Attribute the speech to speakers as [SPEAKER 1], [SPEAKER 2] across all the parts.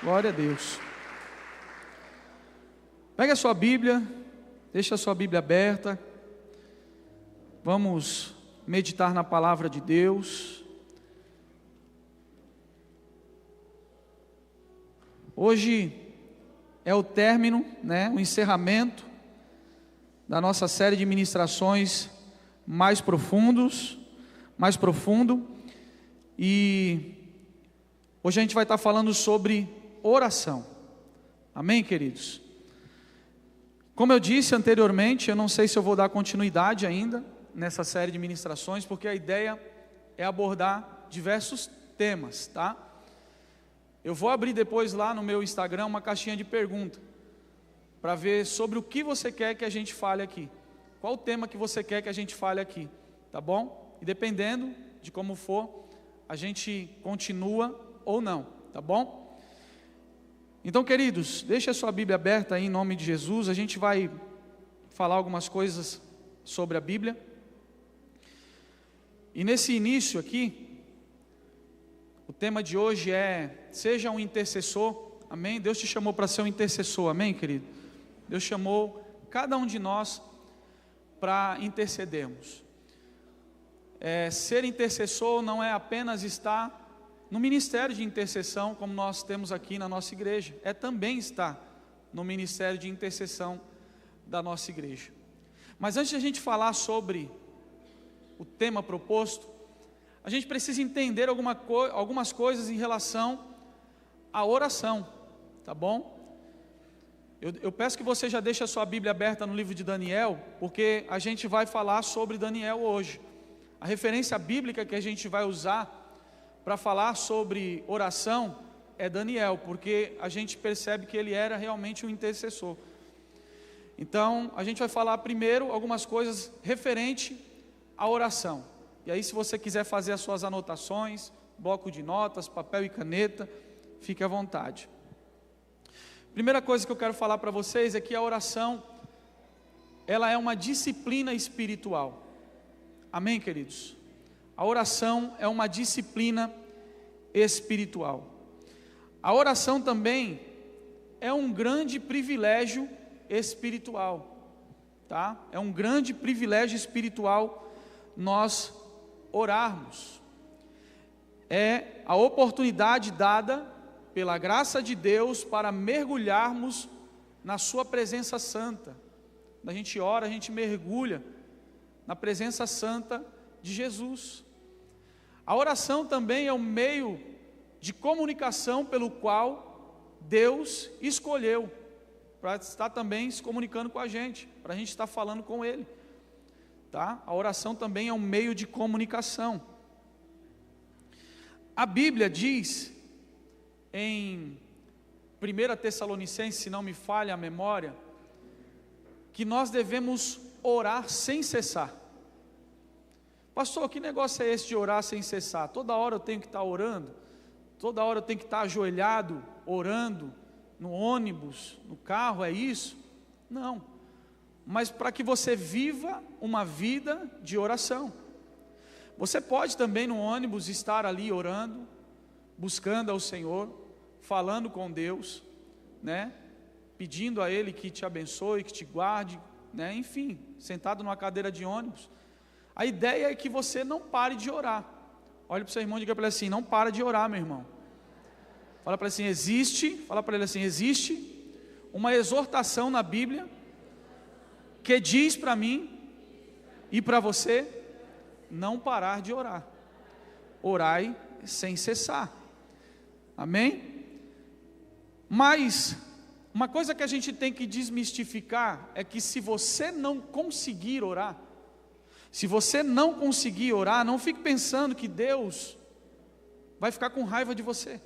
[SPEAKER 1] Glória a Deus. Pega a sua Bíblia, deixa a sua Bíblia aberta. Vamos meditar na palavra de Deus. Hoje é o término, o encerramento da nossa série de ministrações mais profundo. E hoje a gente vai estar falando sobre oração. Amém, queridos? Como eu disse anteriormente, eu não sei se eu vou dar continuidade ainda nessa série de ministrações, porque a ideia é abordar diversos temas, tá? Eu vou abrir depois lá no meu Instagram uma caixinha de pergunta, para ver sobre o que você quer que a gente fale aqui. Qual o tema que você quer que a gente fale aqui, tá bom? E dependendo de como for, a gente continua ou não, tá bom? Então, queridos, deixa a sua Bíblia aberta aí em nome de Jesus. A gente vai falar algumas coisas sobre a Bíblia. E nesse início aqui, o tema de hoje é: seja um intercessor. Amém? Deus te chamou para ser um intercessor, amém, querido? Deus chamou cada um de nós para intercedermos. Ser intercessor não é apenas estar no ministério de intercessão, como nós temos aqui na nossa igreja, é também estar no ministério de intercessão da nossa igreja. Mas antes de a gente falar sobre o tema proposto, a gente precisa entender algumas coisas em relação à oração, tá bom? Eu peço que você já deixe a sua Bíblia aberta no livro de Daniel, porque a gente vai falar sobre Daniel hoje. A referência bíblica que a gente vai usar para falar sobre oração é Daniel, porque a gente percebe que ele era realmente um intercessor. Então, a gente vai falar primeiro algumas coisas referente à oração. E aí, se você quiser fazer as suas anotações, bloco de notas, papel e caneta, fique à vontade. Primeira coisa que eu quero falar para vocês é que a oração, ela é uma disciplina espiritual. Amém, queridos? A oração é uma disciplina espiritual. A oração também é um grande privilégio espiritual, tá? É um grande privilégio espiritual nós orarmos. É a oportunidade dada pela graça de Deus para mergulharmos na sua presença santa. Quando a gente ora, a gente mergulha na presença santa de Jesus. A oração também é um meio de comunicação pelo qual Deus escolheu para estar também se comunicando com a gente, para a gente estar falando com Ele, tá? A oração também é um meio de comunicação. A Bíblia diz em 1 Tessalonicenses, se não me falha a memória, que nós devemos orar sem cessar. Pastor, que negócio é esse de orar sem cessar? Toda hora eu tenho que estar orando? Toda hora eu tenho que estar ajoelhado, orando, no ônibus, no carro, é isso? Não, mas para que você viva uma vida de oração. Você pode também no ônibus estar ali orando, buscando ao Senhor, falando com Deus, pedindo a Ele que te abençoe, que te guarde, enfim, sentado numa cadeira de ônibus. A ideia é que você não pare de orar. Olha para o seu irmão e diga para ele assim: não para de orar, meu irmão. Fala para ele assim: existe uma exortação na Bíblia que diz para mim e para você não parar de orar. Orai sem cessar. Amém? Mas uma coisa que a gente tem que desmistificar é que se você não conseguir orar, não fique pensando que Deus vai ficar com raiva de você.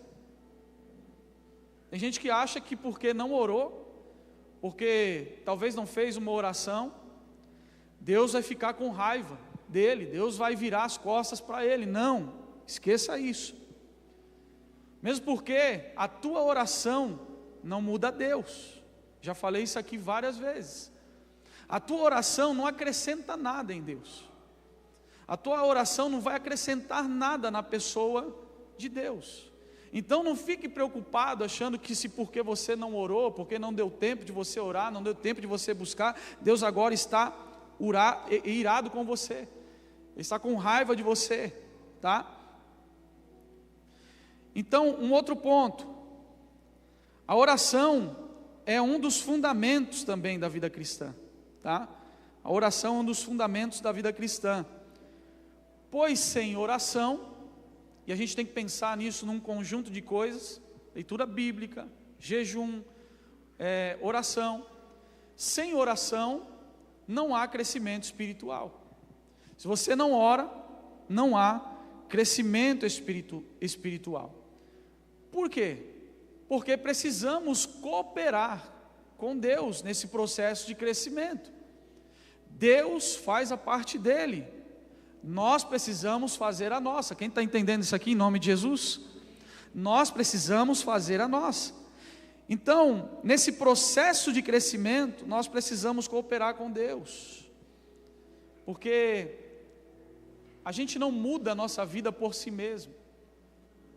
[SPEAKER 1] Tem gente que acha que porque não orou, porque talvez não fez uma oração, Deus vai ficar com raiva dele, Deus vai virar as costas para ele. Não, esqueça isso. Mesmo porque a tua oração não muda Deus. Já falei isso aqui várias vezes. A tua oração não acrescenta nada em Deus. A tua oração não vai acrescentar nada na pessoa de Deus. Então não fique preocupado achando que se porque você não orou, porque não deu tempo de você orar, não deu tempo de você buscar, Deus agora está irado com você, Ele está com raiva de você, tá? Então, um outro ponto, a oração é um dos fundamentos também da vida cristã, tá? A oração é um dos fundamentos da vida cristã, pois sem oração, e a gente tem que pensar nisso num conjunto de coisas, leitura bíblica, jejum, oração, sem oração não há crescimento espiritual. Se você não ora, não há crescimento espiritual. Por quê? Porque precisamos cooperar com Deus nesse processo de crescimento. Deus faz a parte dele, nós precisamos fazer a nossa. Quem está entendendo isso aqui em nome de Jesus? Nós precisamos fazer a nossa. Então, nesse processo de crescimento, nós precisamos cooperar com Deus, porque a gente não muda a nossa vida por si mesmo.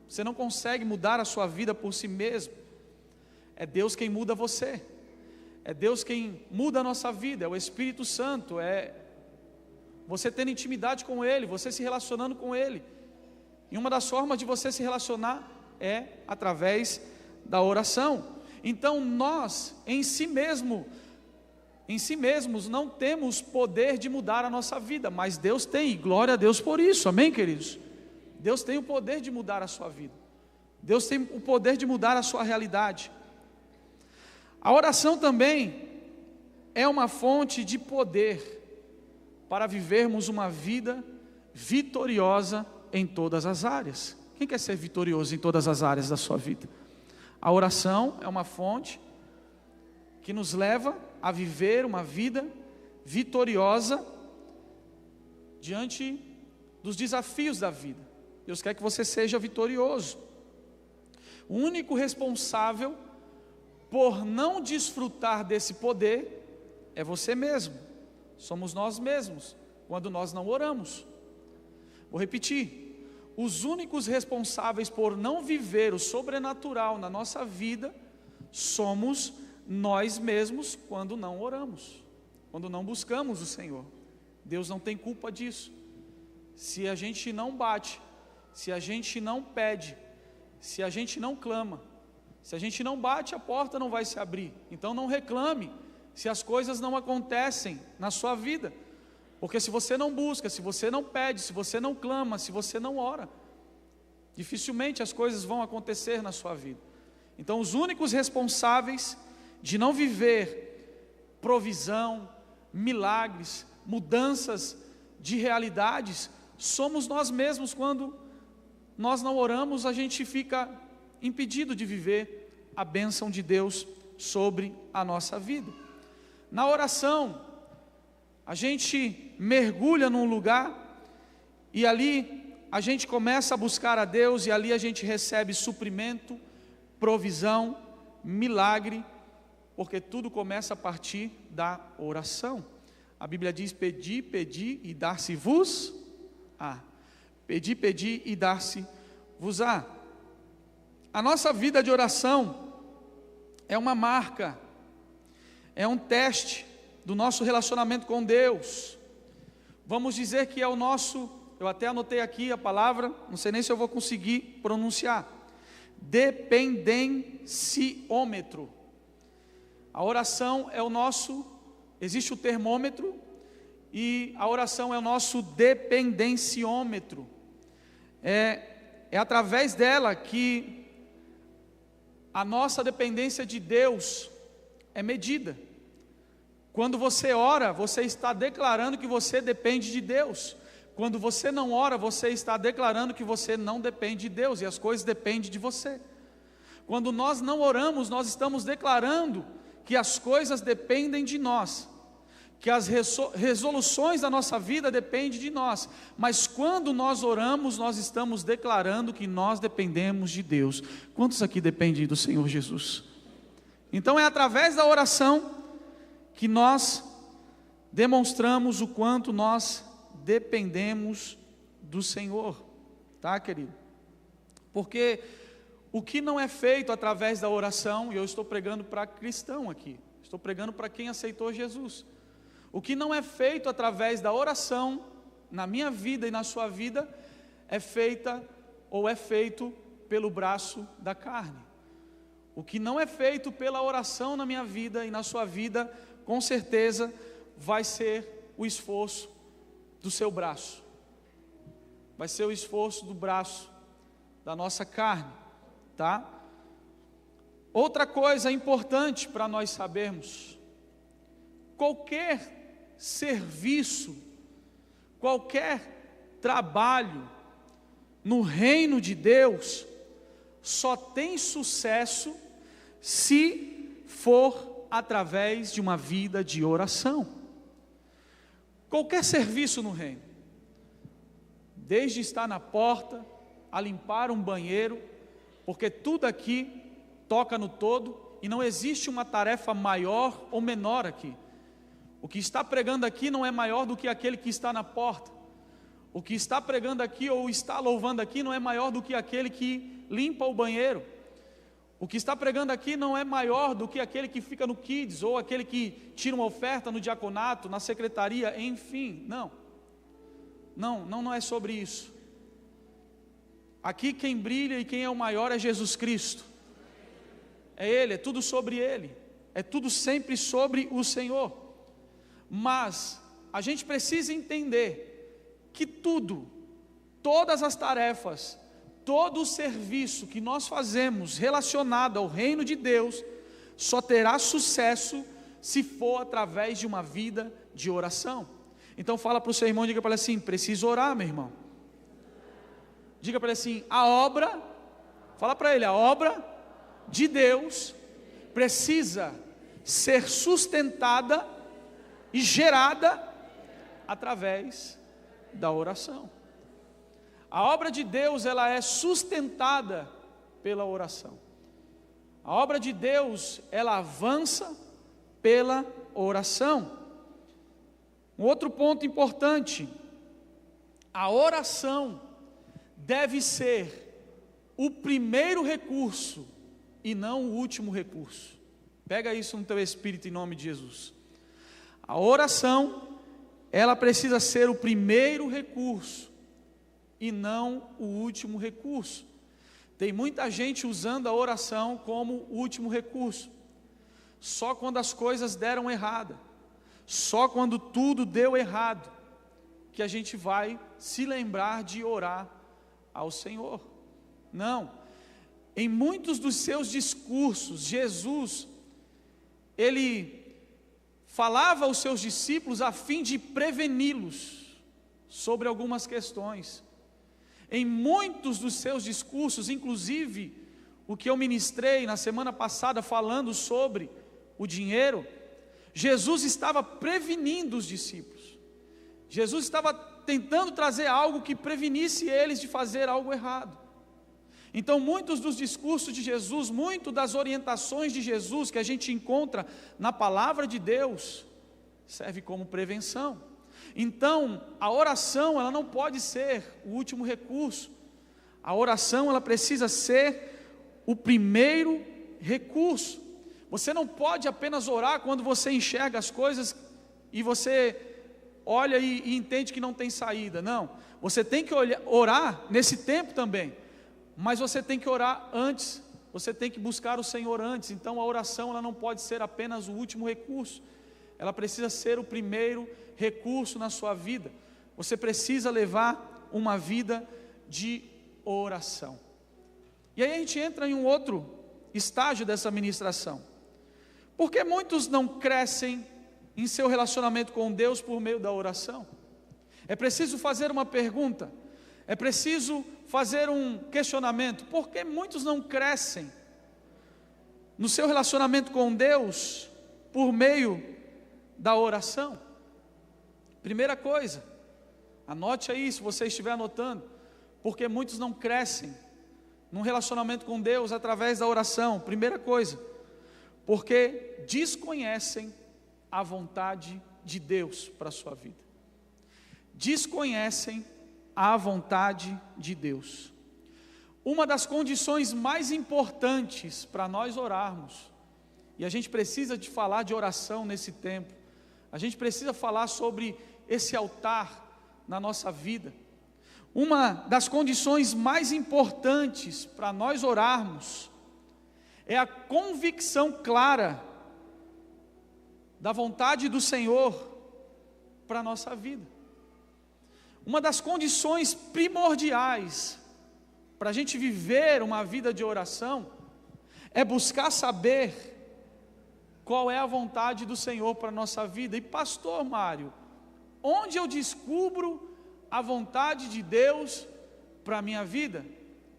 [SPEAKER 1] Você não consegue mudar a sua vida por si mesmo. É Deus quem muda você, é Deus quem muda a nossa vida, é o Espírito Santo, é você tendo intimidade com Ele, você se relacionando com Ele. E uma das formas de você se relacionar é através da oração. Então nós, em si mesmos, não temos poder de mudar a nossa vida, mas Deus tem, e glória a Deus por isso, amém, queridos? Deus tem o poder de mudar a sua vida, Deus tem o poder de mudar a sua realidade. A oração também é uma fonte de poder para vivermos uma vida vitoriosa em todas as áreas. Quem quer ser vitorioso em todas as áreas da sua vida? A oração é uma fonte que nos leva a viver uma vida vitoriosa diante dos desafios da vida. Deus quer que você seja vitorioso. O único responsável por não desfrutar desse poder é você mesmo. Somos nós mesmos, quando nós não oramos. Vou repetir: os únicos responsáveis por não viver o sobrenatural na nossa vida somos nós mesmos, quando não oramos, quando não buscamos o Senhor. Deus não tem culpa disso. Se a gente não bate, se a gente não pede, se a gente não clama, se a gente não bate, a porta não vai se abrir. Então não reclame se as coisas não acontecem na sua vida, porque se você não busca, se você não pede, se você não clama, se você não ora, dificilmente as coisas vão acontecer na sua vida. Então os únicos responsáveis de não viver provisão, milagres, mudanças de realidades, somos nós mesmos. Quando nós não oramos, a gente fica impedido de viver a bênção de Deus sobre a nossa vida. Na oração, a gente mergulha num lugar e ali a gente começa a buscar a Deus, e ali a gente recebe suprimento, provisão, milagre, porque tudo começa a partir da oração. A Bíblia diz: pedi, pedi e dar-se-vos-á. Pedi, pedi e dar-se-vos-á. A nossa vida de oração é uma marca, é um teste do nosso relacionamento com Deus. Vamos dizer que é o nosso, eu até anotei aqui a palavra, não sei nem se eu vou conseguir pronunciar, dependenciômetro. A oração é o nosso, existe o termômetro, e a oração é o nosso dependenciômetro. É através dela que a nossa dependência de Deus é medida. Quando você ora, você está declarando que você depende de Deus. Quando você não ora, você está declarando que você não depende de Deus, e as coisas dependem de você. Quando nós não oramos, nós estamos declarando que as coisas dependem de nós, que as resoluções da nossa vida dependem de nós. Mas quando nós oramos, nós estamos declarando que nós dependemos de Deus. Quantos aqui dependem do Senhor Jesus? Então é através da oração que nós demonstramos o quanto nós dependemos do Senhor, tá, querido? Porque o que não é feito através da oração, e eu estou pregando para cristão aqui, estou pregando para quem aceitou Jesus. O que não é feito através da oração, na minha vida e na sua vida, é feito pelo braço da carne. O que não é feito pela oração na minha vida e na sua vida, com certeza vai ser o esforço do seu braço, vai ser o esforço do braço da nossa carne, tá? Outra coisa importante para nós sabermos: qualquer serviço, qualquer trabalho no reino de Deus só tem sucesso se for através de uma vida de oração. Qualquer serviço no reino, desde estar na porta, a limpar um banheiro, porque tudo aqui toca no todo, e não existe uma tarefa maior ou menor aqui. O que está pregando aqui não é maior do que aquele que está na porta. O que está pregando aqui ou está louvando aqui não é maior do que aquele que limpa o banheiro. O que está pregando aqui não é maior do que aquele que fica no Kids, ou aquele que tira uma oferta no diaconato, na secretaria, enfim, não é sobre isso. Aqui quem brilha e quem é o maior é Jesus Cristo, é Ele, é tudo sobre Ele, é tudo sempre sobre o Senhor. Mas a gente precisa entender que todas as tarefas, todo o serviço que nós fazemos relacionado ao reino de Deus, só terá sucesso se for através de uma vida de oração. Então fala para o seu irmão, diga para ele assim: preciso orar, meu irmão. Diga para ele assim: fala para ele, a obra de Deus precisa ser sustentada e gerada através da oração. A obra de Deus, ela é sustentada pela oração. A obra de Deus, ela avança pela oração. Um outro ponto importante: a oração deve ser o primeiro recurso e não o último recurso. Pega isso no teu espírito em nome de Jesus. A oração, ela precisa ser o primeiro recurso e não o último recurso. Tem muita gente usando a oração como o último recurso. Só quando as coisas deram errado, só quando tudo deu errado, que a gente vai se lembrar de orar ao Senhor. Não. Em muitos dos seus discursos, Jesus, Ele falava aos seus discípulos a fim de preveni-los sobre algumas questões. Em muitos dos seus discursos, inclusive o que eu ministrei na semana passada falando sobre o dinheiro, Jesus estava prevenindo os discípulos. Jesus estava tentando trazer algo que prevenisse eles de fazer algo errado. Então muitos dos discursos de Jesus, muito das orientações de Jesus que a gente encontra na palavra de Deus, serve como prevenção. Então, a oração, ela não pode ser o último recurso. A oração, ela precisa ser o primeiro recurso. Você não pode apenas orar quando você enxerga as coisas e você olha e entende que não tem saída. Não, você tem que orar nesse tempo também, mas você tem que orar antes, você tem que buscar o Senhor antes. Então a oração, ela não pode ser apenas o último recurso, ela precisa ser o primeiro recurso na sua vida. Você precisa levar uma vida de oração. E aí a gente entra em um outro estágio dessa ministração. Porque muitos não crescem em seu relacionamento com Deus por meio da oração? É preciso fazer uma pergunta, é preciso fazer um questionamento. Por que muitos não crescem no seu relacionamento com Deus por meio da oração? Primeira coisa, anote aí se você estiver anotando, porque muitos não crescem num relacionamento com Deus através da oração. Primeira coisa, porque desconhecem a vontade de Deus para a sua vida. Desconhecem a vontade de Deus. uma das condições mais importantes para nós orarmos, e a gente precisa de falar de oração nesse tempo, a gente precisa falar sobre esse altar na nossa vida. Uma das condições mais importantes para nós orarmos é a convicção clara da vontade do Senhor para a nossa vida. Uma das condições primordiais para a gente viver uma vida de oração é buscar saber qual é a vontade do Senhor para a nossa vida. E pastor Mário, onde eu descubro a vontade de Deus para a minha vida?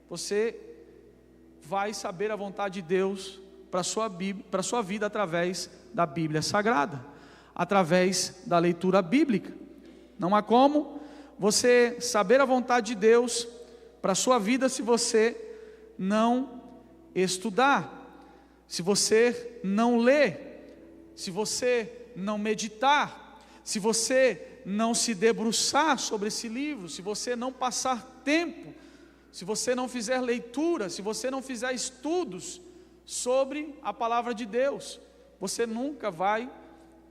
[SPEAKER 1] Você vai saber a vontade de Deus para a sua vida através da Bíblia Sagrada, através da leitura bíblica. Não há como você saber a vontade de Deus para a sua vida se você não estudar, se você não ler, se você não meditar, se você não se debruçar sobre esse livro, se você não passar tempo, se você não fizer leitura, se você não fizer estudos sobre a palavra de Deus, você nunca vai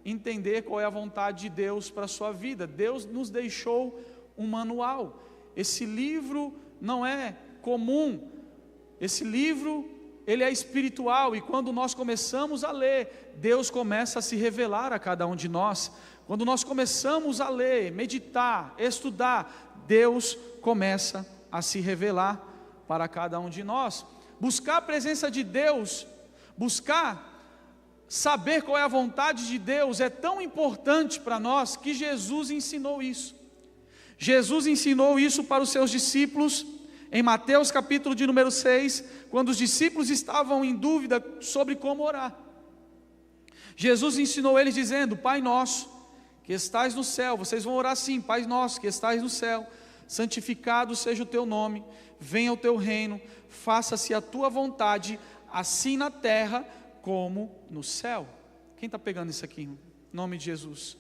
[SPEAKER 1] entender qual é a vontade de Deus para a sua vida. Deus nos deixou um manual. Esse livro não é comum, esse livro, ele é espiritual, e quando nós começamos a ler, Deus começa a se revelar a cada um de nós. Quando nós começamos a ler, meditar, estudar, Deus começa a se revelar para cada um de nós. Buscar a presença de Deus, buscar saber qual é a vontade de Deus é tão importante para nós que Jesus ensinou isso. Jesus ensinou isso para os seus discípulos em Mateus capítulo de número 6, quando os discípulos estavam em dúvida sobre como orar. Jesus ensinou eles dizendo: Pai nosso que estais no céu, vocês vão orar assim: Pai nosso que estais no céu, santificado seja o teu nome, venha o teu reino, faça-se a tua vontade, assim na terra como no céu. Quem está pegando isso aqui? Em nome de Jesus.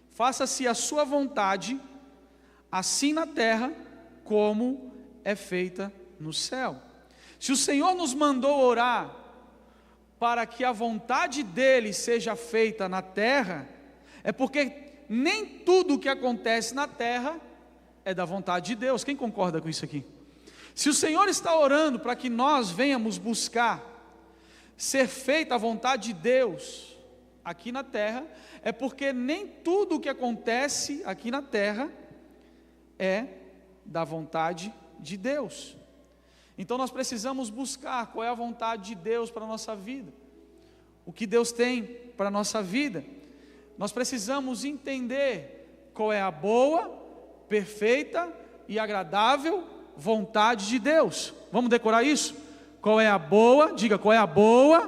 [SPEAKER 1] Faça-se a sua vontade, assim na terra como é feita no céu. Se o Senhor nos mandou orar para que a vontade dele seja feita na terra, é porque nem tudo o que acontece na terra é da vontade de Deus. Quem concorda com isso aqui? Se o Senhor está orando para que nós venhamos buscar ser feita a vontade de Deus aqui na terra, é porque nem tudo o que acontece aqui na terra é da vontade de Deus. Então nós precisamos buscar qual é a vontade de Deus para a nossa vida, o que Deus tem para a nossa vida. Nós precisamos entender qual é a boa, perfeita e agradável vontade de Deus. Vamos decorar isso? Qual é a boa, diga, qual é a boa,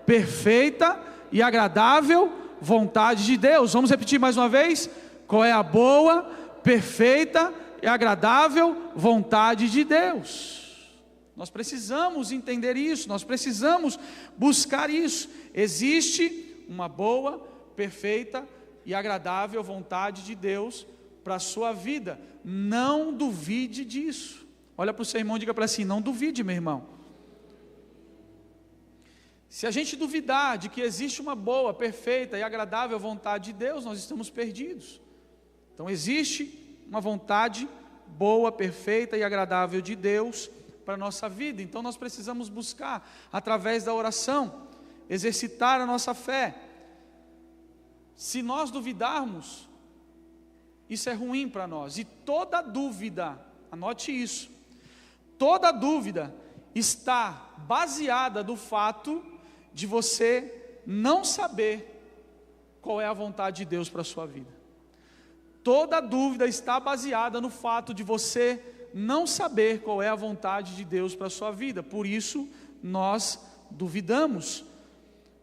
[SPEAKER 1] perfeita e agradável vontade de Deus? Vamos repetir mais uma vez? Qual é a boa, perfeita e agradável vontade de Deus? Nós precisamos entender isso, nós precisamos buscar isso. Existe uma boa, perfeita e agradável vontade de Deus para a sua vida. Não duvide disso. Olha para o seu irmão e diga para ele assim: não duvide, meu irmão. Se a gente duvidar de que existe uma boa, perfeita e agradável vontade de Deus, nós estamos perdidos. Então existe uma vontade boa, perfeita e agradável de Deus para a nossa vida. Então nós precisamos buscar, através da oração, exercitar a nossa fé. Se nós duvidarmos, isso é ruim para nós. E toda dúvida, anote isso, toda dúvida está baseada no fato de você não saber qual é a vontade de Deus para a sua vida. Toda dúvida está baseada no fato de você não saber qual é a vontade de Deus para a sua vida. Por isso nós duvidamos,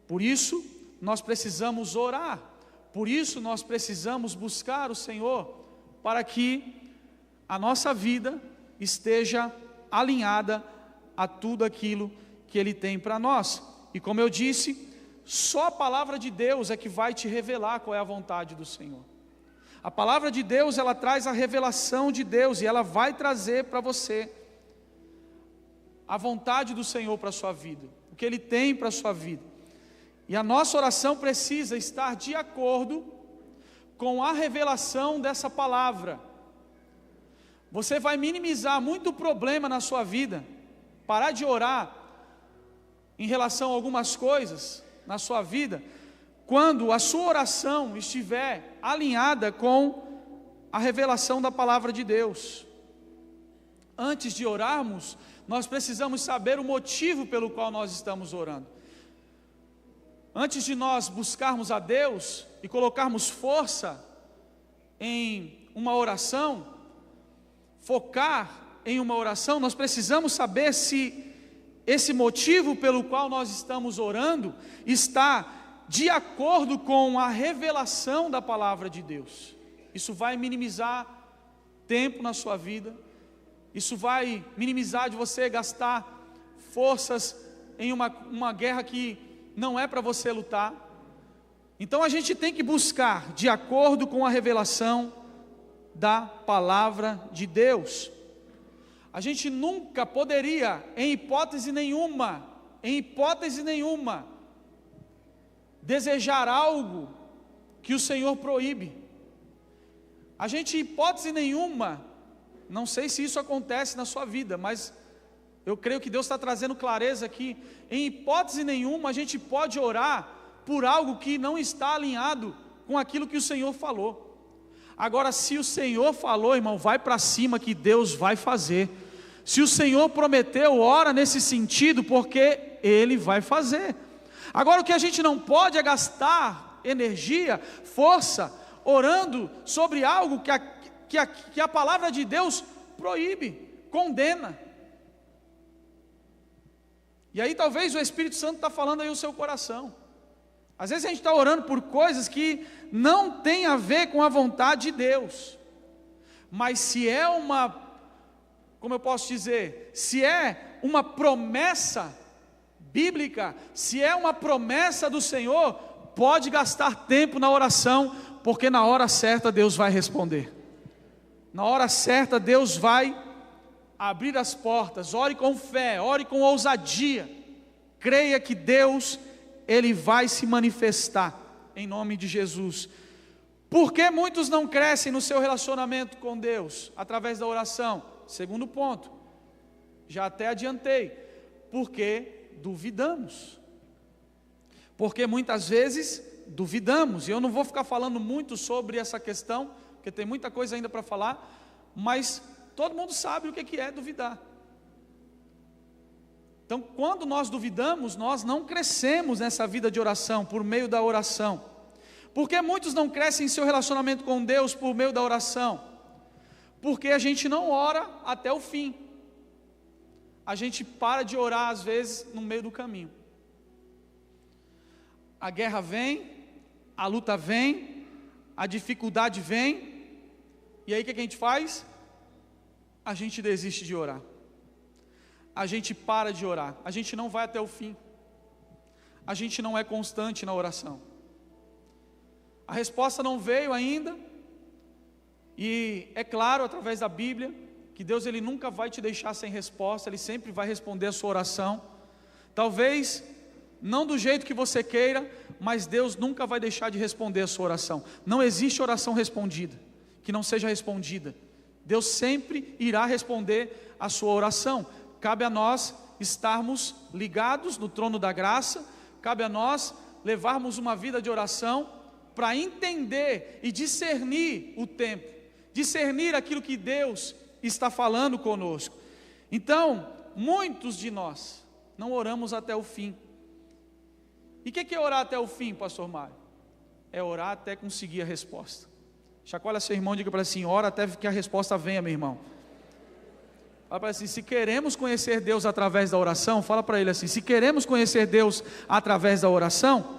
[SPEAKER 1] por isso nós precisamos orar, por isso nós precisamos buscar o Senhor, para que a nossa vida esteja alinhada a tudo aquilo que Ele tem para nós. E como eu disse, só a palavra de Deus é que vai te revelar qual é a vontade do Senhor. A palavra de Deus, ela traz a revelação de Deus, e ela vai trazer para você a vontade do Senhor para a sua vida, o que Ele tem para a sua vida. E a nossa oração precisa estar de acordo com a revelação dessa palavra. Você vai minimizar muito problema na sua vida, parar de orar em relação a algumas coisas na sua vida, quando a sua oração estiver alinhada com a revelação da palavra de Deus. Antes de orarmos, nós precisamos saber o motivo pelo qual nós estamos orando. Antes de nós buscarmos a Deus e colocarmos força em uma oração, focar em uma oração, nós precisamos saber se esse motivo pelo qual nós estamos orando está de acordo com a revelação da palavra de Deus. Isso vai minimizar tempo na sua vida, isso vai minimizar de você gastar forças em uma guerra que não é para você lutar. Então a gente tem que buscar de acordo com a revelação da palavra de Deus. A gente nunca poderia, em hipótese nenhuma, desejar algo que o Senhor proíbe. A gente, em hipótese nenhuma, não sei se isso acontece na sua vida, mas eu creio que Deus está trazendo clareza aqui. Em hipótese nenhuma a gente pode orar por algo que não está alinhado com aquilo que o Senhor falou. Agora, se o Senhor falou, irmão, vai para cima que Deus vai fazer. Se o Senhor prometeu, ora nesse sentido, porque Ele vai fazer. Agora, o que a gente não pode é gastar energia, força, orando sobre algo que a palavra de Deus proíbe, condena. E aí talvez o Espírito Santo está falando aí o seu coração. Às vezes a gente está orando por coisas que não tem a ver com a vontade de Deus. Mas se é como eu posso dizer, se é uma promessa bíblica, se é uma promessa do Senhor, pode gastar tempo na oração, porque na hora certa Deus vai responder. Na hora certa Deus vai abrir as portas. Ore com fé, ore com ousadia. Creia que Deus, Ele vai se manifestar, em nome de Jesus. Por que muitos não crescem no seu relacionamento com Deus? Através da oração. Segundo ponto, já até adiantei, porque duvidamos. Porque muitas vezes duvidamos, e eu não vou ficar falando muito sobre essa questão, porque tem muita coisa ainda para falar, mas todo mundo sabe o que é duvidar. Então, quando nós duvidamos, nós não crescemos nessa vida de oração, por meio da oração. Por que muitos não crescem em seu relacionamento com Deus por meio da oração? Porque a gente não ora até o fim. A gente para de orar às vezes no meio do caminho. A guerra vem, a luta vem, a dificuldade vem, e aí o que a gente faz? A gente desiste de orar. A gente para de orar. A gente não vai até o fim. A gente não é constante na oração. A resposta não veio ainda. E é claro, através da Bíblia, que Deus Ele nunca vai te deixar sem resposta. Ele sempre vai responder a sua oração. Talvez não do jeito que você queira, mas Deus nunca vai deixar de responder a sua oração. Não existe oração respondida que não seja respondida. Deus sempre irá responder a sua oração. Cabe a nós estarmos ligados no trono da graça, cabe a nós levarmos uma vida de oração para entender e discernir o tempo, discernir aquilo que Deus está falando conosco. Então, muitos de nós não oramos até o fim. E o que é orar até o fim, pastor Mário? É orar até conseguir a resposta. Chacoalha seu irmão e diga para ele assim: ora até que a resposta venha, meu irmão. Fala para ele assim: se queremos conhecer Deus através da oração, fala para ele assim: se queremos conhecer Deus através da oração,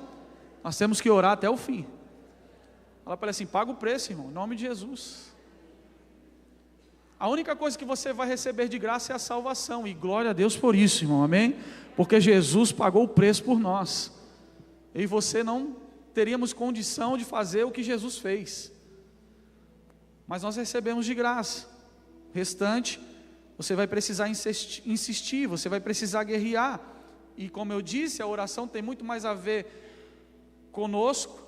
[SPEAKER 1] nós temos que orar até o fim. Fala para ele assim: paga o preço, irmão, em nome de Jesus. A única coisa que você vai receber de graça é a salvação, e glória a Deus por isso, irmão, amém? Porque Jesus pagou o preço por nós. Eu e você não teríamos condição de fazer o que Jesus fez, mas nós recebemos de graça. O restante você vai precisar insistir, você vai precisar guerrear. E como eu disse, a oração tem muito mais a ver conosco,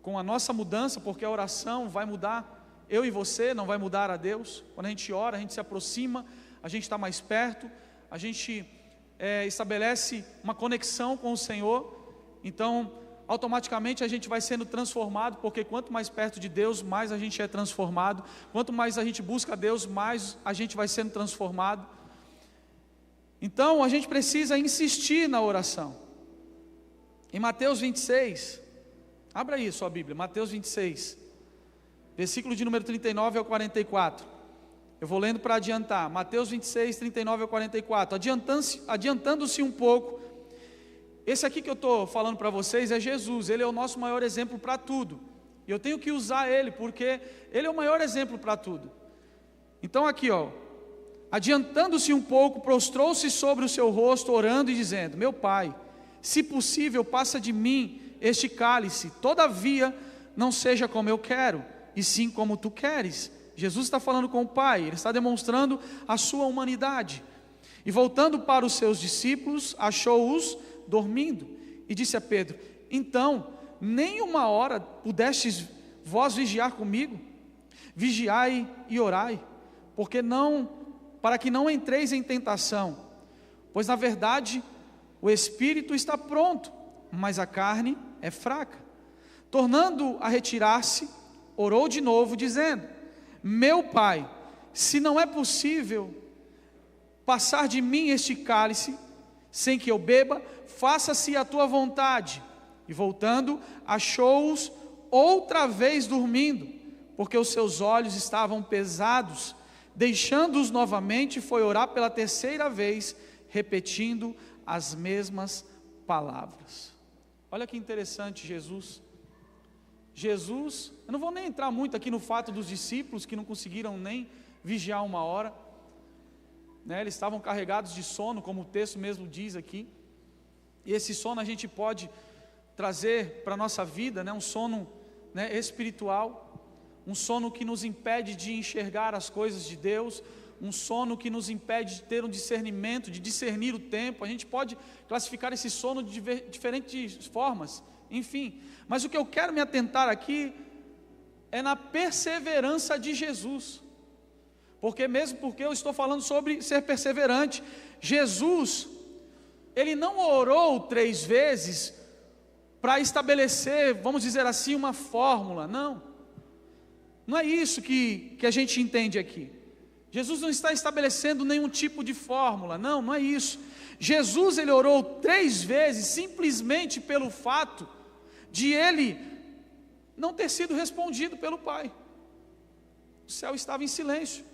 [SPEAKER 1] com a nossa mudança, porque a oração vai mudar eu e você, não vai mudar a Deus. Quando a gente ora, a gente se aproxima, a gente está mais perto, a gente estabelece uma conexão com o Senhor. Então, automaticamente a gente vai sendo transformado, porque quanto mais perto de Deus, mais a gente é transformado. Quanto mais a gente busca a Deus, mais a gente vai sendo transformado. Então a gente precisa insistir na oração. Em Mateus 26, abra aí sua Bíblia, Mateus 26, versículo de número 39 ao 44. Eu vou lendo para adiantar. Mateus 26, 39 ao 44. Adiantando-se um pouco, esse aqui que eu estou falando para vocês é Jesus. Ele é o nosso maior exemplo para tudo, e eu tenho que usar ele, porque ele é o maior exemplo para tudo. Então aqui, adiantando-se um pouco, prostrou-se sobre o seu rosto, orando e dizendo: meu Pai, se possível, passa de mim este cálice, todavia não seja como eu quero, e sim como tu queres. Jesus está falando com o Pai, ele está demonstrando a sua humanidade. E voltando para os seus discípulos, achou-os dormindo, e disse a Pedro: então, nem uma hora pudestes vós vigiar comigo? Vigiai e orai, para que não entreis em tentação, pois na verdade o espírito está pronto, mas a carne é fraca. Tornando a retirar-se, orou de novo, dizendo: meu Pai, se não é possível passar de mim este cálice sem que eu beba, faça-se a tua vontade. E voltando, achou-os outra vez dormindo, porque os seus olhos estavam pesados. Deixando-os novamente, foi orar pela terceira vez, repetindo as mesmas palavras. Olha que interessante Jesus, eu não vou nem entrar muito aqui no fato dos discípulos que não conseguiram nem vigiar uma hora, eles estavam carregados de sono, como o texto mesmo diz aqui, e esse sono a gente pode trazer para a nossa vida, um sono espiritual, um sono que nos impede de enxergar as coisas de Deus, um sono que nos impede de ter um discernimento, de discernir o tempo. A gente pode classificar esse sono de diferentes formas, enfim, mas o que eu quero me atentar aqui é na perseverança de Jesus, porque eu estou falando sobre ser perseverante. Jesus, ele não orou 3 vezes para estabelecer, vamos dizer assim, uma fórmula, não é isso que a gente entende aqui. Jesus não está estabelecendo nenhum tipo de fórmula, não é isso. Jesus, ele orou 3 vezes, simplesmente pelo fato de ele não ter sido respondido pelo Pai. O céu estava em silêncio.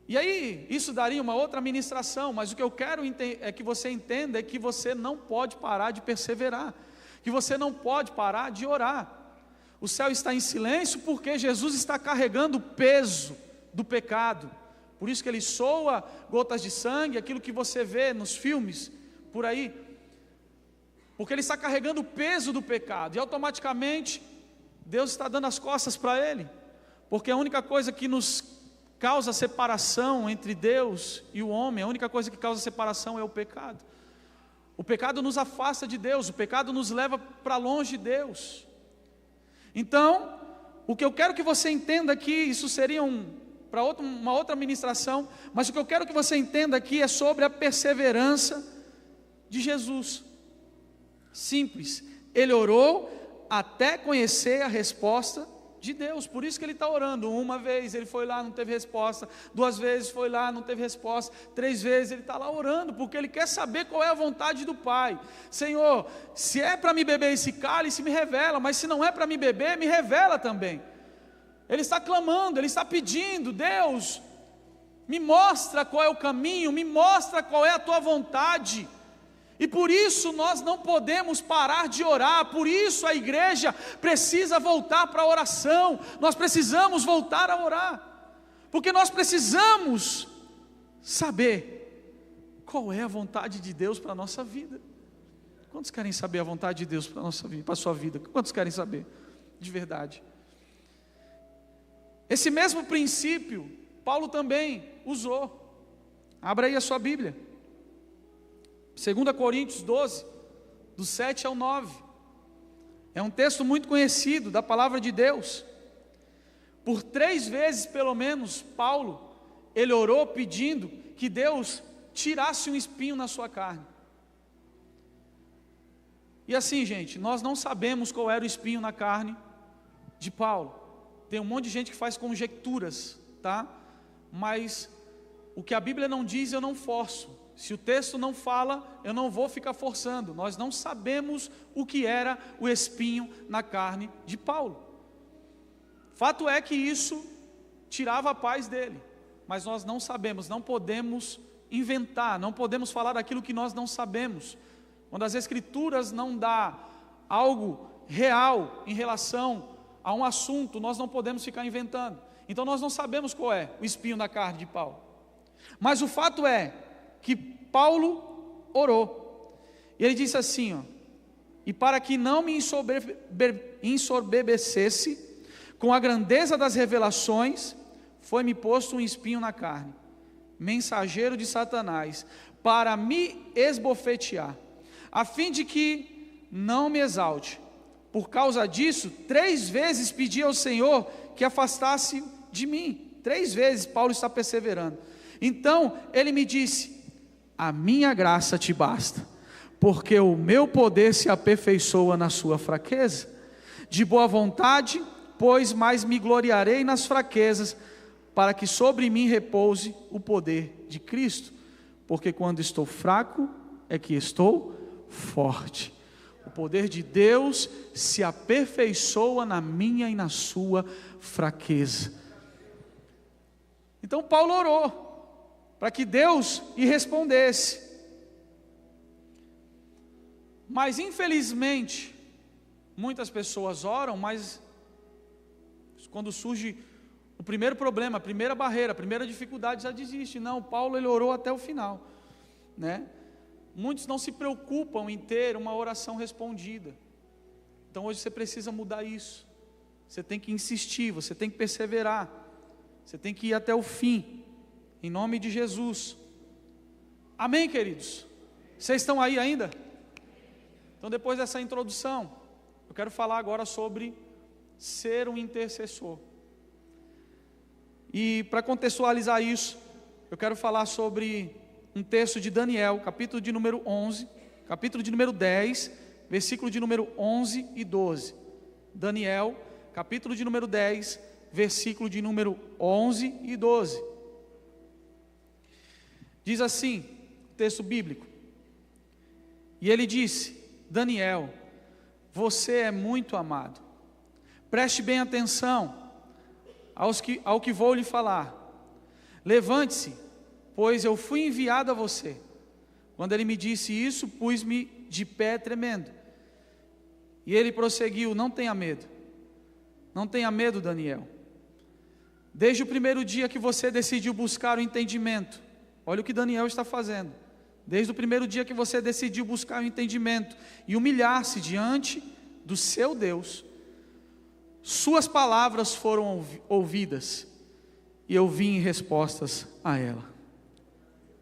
[SPEAKER 1] E aí, isso daria uma outra ministração, mas o que eu quero é que você entenda é que você não pode parar de perseverar, que você não pode parar de orar. O céu está em silêncio porque Jesus está carregando o peso do pecado, por isso que ele soa gotas de sangue, aquilo que você vê nos filmes, por aí, porque ele está carregando o peso do pecado, e automaticamente, Deus está dando as costas para ele, porque a única coisa que nos causa separação entre Deus e o homem, a única coisa que causa separação é o pecado. O pecado nos afasta de Deus, o pecado nos leva para longe de Deus. Então, o que eu quero que você entenda aqui, isso seria uma outra ministração, mas o que eu quero que você entenda aqui é sobre a perseverança de Jesus. Simples, ele orou até conhecer a resposta de Deus, por isso que ele está orando. 1 vez ele foi lá, não teve resposta, 2 vezes foi lá, não teve resposta, 3 vezes ele está lá orando, porque ele quer saber qual é a vontade do Pai. Senhor, se é para me beber esse cálice, me revela, mas se não é para me beber, me revela também. Ele está clamando, ele está pedindo: Deus, me mostra qual é o caminho, me mostra qual é a tua vontade. E por isso nós não podemos parar de orar, por isso a igreja precisa voltar para a oração, nós precisamos voltar a orar, porque nós precisamos saber qual é a vontade de Deus para a nossa vida. Quantos querem saber a vontade de Deus para a nossa vida, para a sua vida? Quantos querem saber de verdade? Esse mesmo princípio Paulo também usou. Abra aí a sua Bíblia, 2 Coríntios 12, do 7 ao 9, é um texto muito conhecido da palavra de Deus. Por 3 vezes pelo menos, Paulo, ele orou pedindo que Deus tirasse um espinho na sua carne. E assim, gente, nós não sabemos qual era o espinho na carne de Paulo. Tem um monte de gente que faz conjecturas, tá? Mas o que a Bíblia não diz, eu não forço. Se o texto não fala, eu não vou ficar forçando. Nós não sabemos o que era o espinho na carne de Paulo. Fato é que isso tirava a paz dele, mas nós não sabemos, não podemos inventar, não podemos falar daquilo que nós não sabemos. Quando as Escrituras não dá algo real em relação a um assunto, nós não podemos ficar inventando. Então nós não sabemos qual é o espinho na carne de Paulo. Mas o fato é que Paulo orou. E ele disse assim, ó: e para que não me ensoberbecesse com a grandeza das revelações, foi-me posto um espinho na carne, mensageiro de Satanás, para me esbofetear, a fim de que não me exalte. Por causa disso, 3 vezes pedi ao Senhor que afastasse de mim. 3 vezes Paulo está perseverando. Então ele me disse: a minha graça te basta, porque o meu poder se aperfeiçoa na sua fraqueza. De boa vontade, pois mais me gloriarei nas fraquezas, para que sobre mim repouse o poder de Cristo. Porque quando estou fraco, é que estou forte. O poder de Deus se aperfeiçoa na minha e na sua fraqueza. Então Paulo orou para que Deus lhe respondesse. Mas infelizmente, muitas pessoas oram, mas quando surge o primeiro problema, a primeira barreira, a primeira dificuldade, já desiste. Não, Paulo ele orou até o final, né? Muitos não se preocupam em ter uma oração respondida. Então hoje você precisa mudar isso. Você tem que insistir, você tem que perseverar, você tem que ir até o fim, em nome de Jesus. Amém, queridos? Vocês estão aí ainda? Então, depois dessa introdução, eu quero falar agora sobre ser um intercessor. E para contextualizar isso, eu quero falar sobre um texto de Daniel, capítulo de número 11, capítulo de número 10, versículo de número 11 e 12. Daniel, capítulo de número 10, versículo de número 11 e 12. Diz assim, texto bíblico: e ele disse: Daniel, você é muito amado. Preste bem atenção ao que vou lhe falar. Levante-se, pois eu fui enviado a você. Quando ele me disse isso, pus-me de pé tremendo. E ele prosseguiu: não tenha medo. Não tenha medo, Daniel. Desde o primeiro dia que você decidiu buscar o entendimento, olha o que Daniel está fazendo. Desde o primeiro dia que você decidiu buscar o entendimento e humilhar-se diante do seu Deus, suas palavras foram ouvidas, e eu vim em respostas a ela.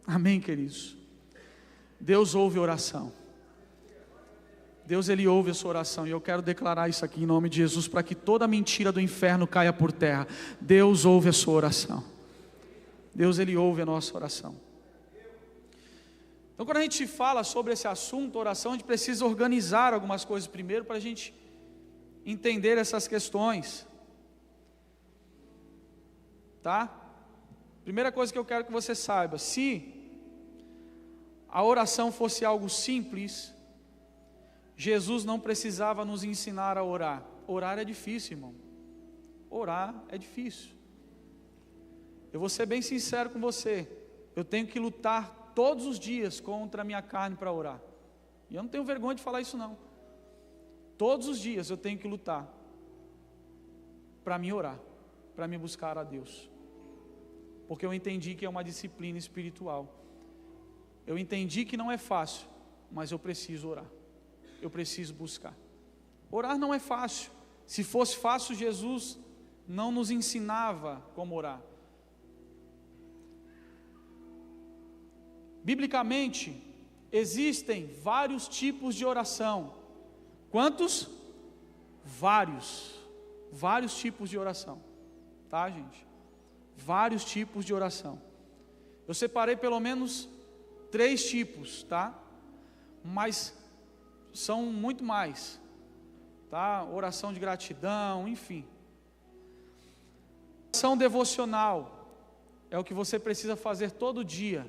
[SPEAKER 1] Amém, queridos? Deus ouve oração. Deus, Ele ouve a sua oração, e eu quero declarar isso aqui em nome de Jesus, para que toda mentira do inferno caia por terra. Deus ouve a sua oração. Deus, Ele ouve a nossa oração. Então, quando a gente fala sobre esse assunto, oração, a gente precisa organizar algumas coisas primeiro, para a gente entender essas questões, tá? Primeira coisa que eu quero que você saiba: se a oração fosse algo simples, Jesus não precisava nos ensinar a orar. Orar é difícil, irmão. Orar é difícil. Eu vou ser bem sincero com você. Eu tenho que lutar todos os dias contra a minha carne para orar. E eu não tenho vergonha de falar isso não. Todos os dias eu tenho que lutar para me orar, para me buscar a Deus. Porque eu entendi que é uma disciplina espiritual. Eu entendi que não é fácil, mas eu preciso orar. Eu preciso buscar. Orar não é fácil. Se fosse fácil, Jesus não nos ensinava como orar. biblicamente, existem vários tipos de oração. Quantos? Vários tipos de oração, tá, gente? Vários tipos de oração. Eu separei pelo menos 3 tipos, tá? Mas são muito mais, tá? Oração de gratidão, enfim. Oração devocional é o que você precisa fazer todo dia.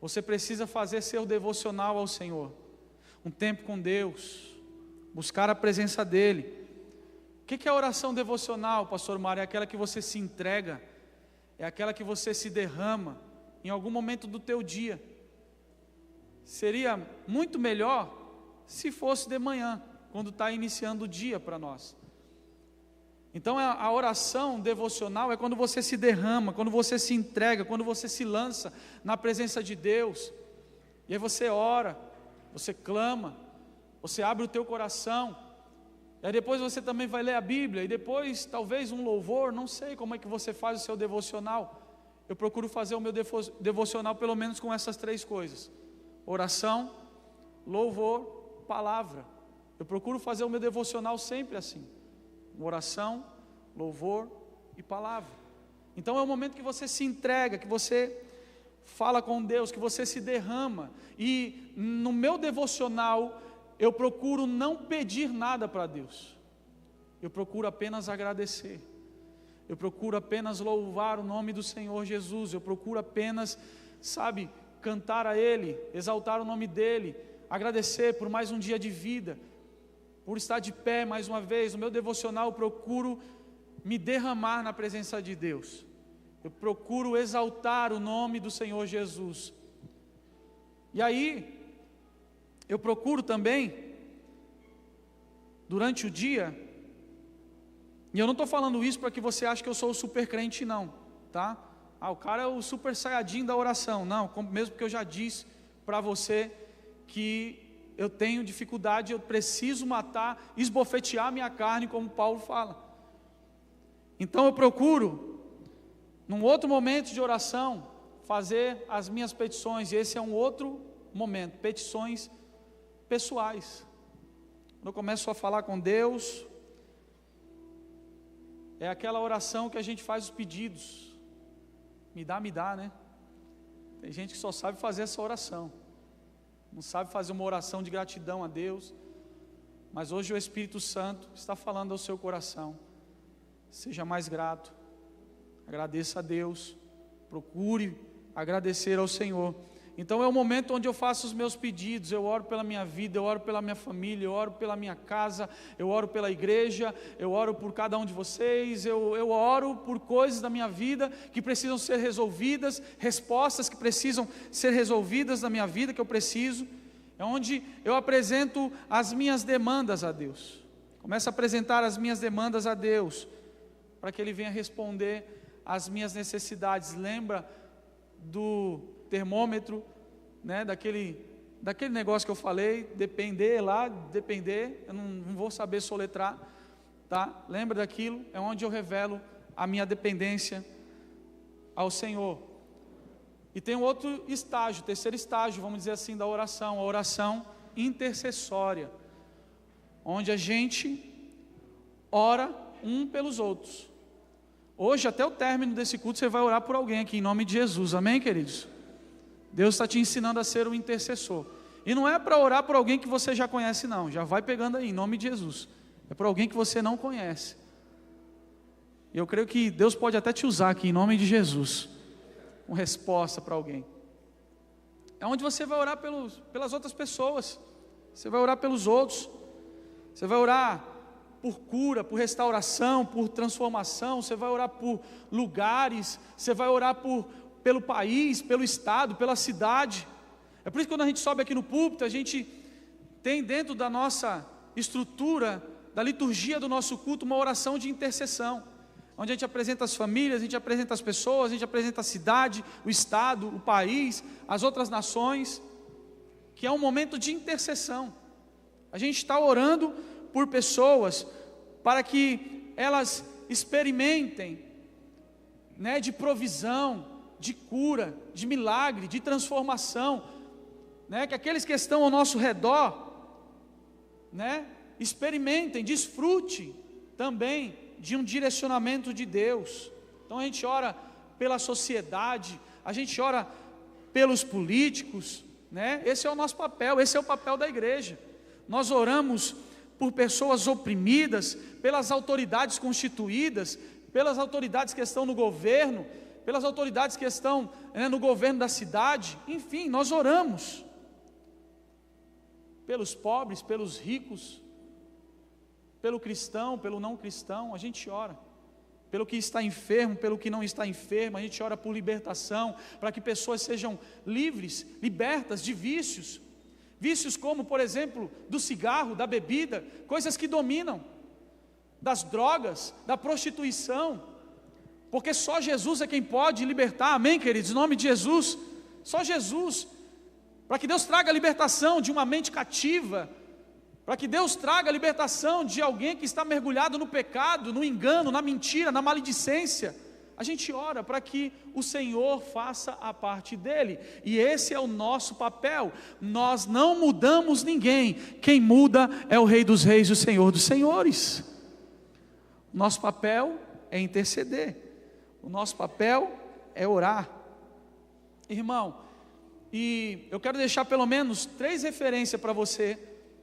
[SPEAKER 1] Você precisa fazer seu devocional ao Senhor, um tempo com Deus, buscar a presença dEle. O que é a oração devocional, pastor Mário? É aquela que você se entrega, é aquela que você se derrama em algum momento do teu dia. Seria muito melhor se fosse de manhã, quando está iniciando o dia para nós. Então a oração devocional é quando você se derrama, quando você se entrega, quando você se lança na presença de Deus. E aí você ora, você clama, você abre o teu coração. E aí depois você também vai ler a Bíblia, e depois talvez um louvor, não sei como é que você faz o seu devocional. Eu procuro fazer o meu devocional pelo menos com essas 3 coisas: oração, louvor, palavra. Eu procuro fazer o meu devocional sempre assim: oração, louvor e palavra. Então é o momento que você se entrega, que você fala com Deus, que você se derrama. E no meu devocional eu procuro não pedir nada para Deus, eu procuro apenas agradecer, eu procuro apenas louvar o nome do Senhor Jesus, eu procuro apenas, cantar a Ele, exaltar o nome dEle, agradecer por mais um dia de vida, por estar de pé mais uma vez. No meu devocional eu procuro me derramar na presença de Deus, eu procuro exaltar o nome do Senhor Jesus. E aí eu procuro também, durante o dia, e eu não estou falando isso para que você ache que eu sou o super crente não, tá? O cara é o super saiyajin da oração, não, mesmo porque eu já disse para você que eu tenho dificuldade, eu preciso matar, esbofetear minha carne, como Paulo fala. Então eu procuro, num outro momento de oração, fazer as minhas petições, e esse é um outro momento, petições pessoais. Quando eu começo a falar com Deus, é aquela oração que a gente faz os pedidos, me dá, né? Tem gente que só sabe fazer essa oração, não sabe fazer uma oração de gratidão a Deus. Mas hoje o Espírito Santo está falando ao seu coração: seja mais grato, agradeça a Deus, procure agradecer ao Senhor. Então é o momento onde eu faço os meus pedidos, eu oro pela minha vida, eu oro pela minha família, eu oro pela minha casa, eu oro pela igreja, eu oro por cada um de vocês, eu oro por coisas da minha vida que precisam ser resolvidas, respostas que precisam ser resolvidas na minha vida, que eu preciso. É onde eu apresento as minhas demandas a Deus, começo a apresentar as minhas demandas a Deus, para que Ele venha responder às minhas necessidades. Lembra do termômetro, né, daquele negócio que eu falei, depender, eu não vou saber soletrar, tá? Lembra daquilo? É onde eu revelo a minha dependência ao Senhor. E tem um outro estágio, terceiro estágio, vamos dizer assim, da oração, a oração intercessória, onde a gente ora um pelos outros. Hoje, até o término desse culto, você vai orar por alguém aqui, em nome de Jesus, amém, queridos? Deus está te ensinando a ser um intercessor, e não é para orar por alguém que você já conhece não, já vai pegando aí, em nome de Jesus, é por alguém que você não conhece. E eu creio que Deus pode até te usar aqui, em nome de Jesus, com resposta para alguém. É onde você vai orar pelas outras pessoas, você vai orar pelos outros, você vai orar por cura, por restauração, por transformação, você vai orar por lugares, você vai orar pelo país, pelo estado, pela cidade. É por isso que quando a gente sobe aqui no púlpito, a gente tem dentro da nossa estrutura, da liturgia do nosso culto, uma oração de intercessão, onde a gente apresenta as famílias, a gente apresenta as pessoas, a gente apresenta a cidade, o estado, o país, as outras nações, que é um momento de intercessão. A gente está orando por pessoas, para que elas experimentem, né, de provisão, de cura, de milagre, de transformação, né? Que aqueles que estão ao nosso redor, né, experimentem, desfrute também de um direcionamento de Deus. Então a gente ora pela sociedade, a gente ora pelos políticos, né? Esse é o nosso papel, esse é o papel da igreja. Nós oramos por pessoas oprimidas, pelas autoridades constituídas, pelas autoridades que estão no governo, pelas autoridades que estão, né, no governo da cidade. Enfim, nós oramos pelos pobres, pelos ricos, pelo cristão, pelo não cristão. A gente ora pelo que está enfermo, pelo que não está enfermo. A gente ora por libertação, para que pessoas sejam livres, libertas de vícios, vícios como, por exemplo, do cigarro, da bebida, coisas que dominam, das drogas, da prostituição, porque só Jesus é quem pode libertar. Amém, queridos? Em nome de Jesus, só Jesus, para que Deus traga a libertação de uma mente cativa, para que Deus traga a libertação de alguém que está mergulhado no pecado, no engano, na mentira, na maledicência. A gente ora para que o Senhor faça a parte dele, e esse é o nosso papel. Nós não mudamos ninguém, quem muda é o Rei dos Reis e o Senhor dos Senhores. Nosso papel é interceder, o nosso papel é orar. Irmão, e eu quero deixar pelo menos 3 referências para você,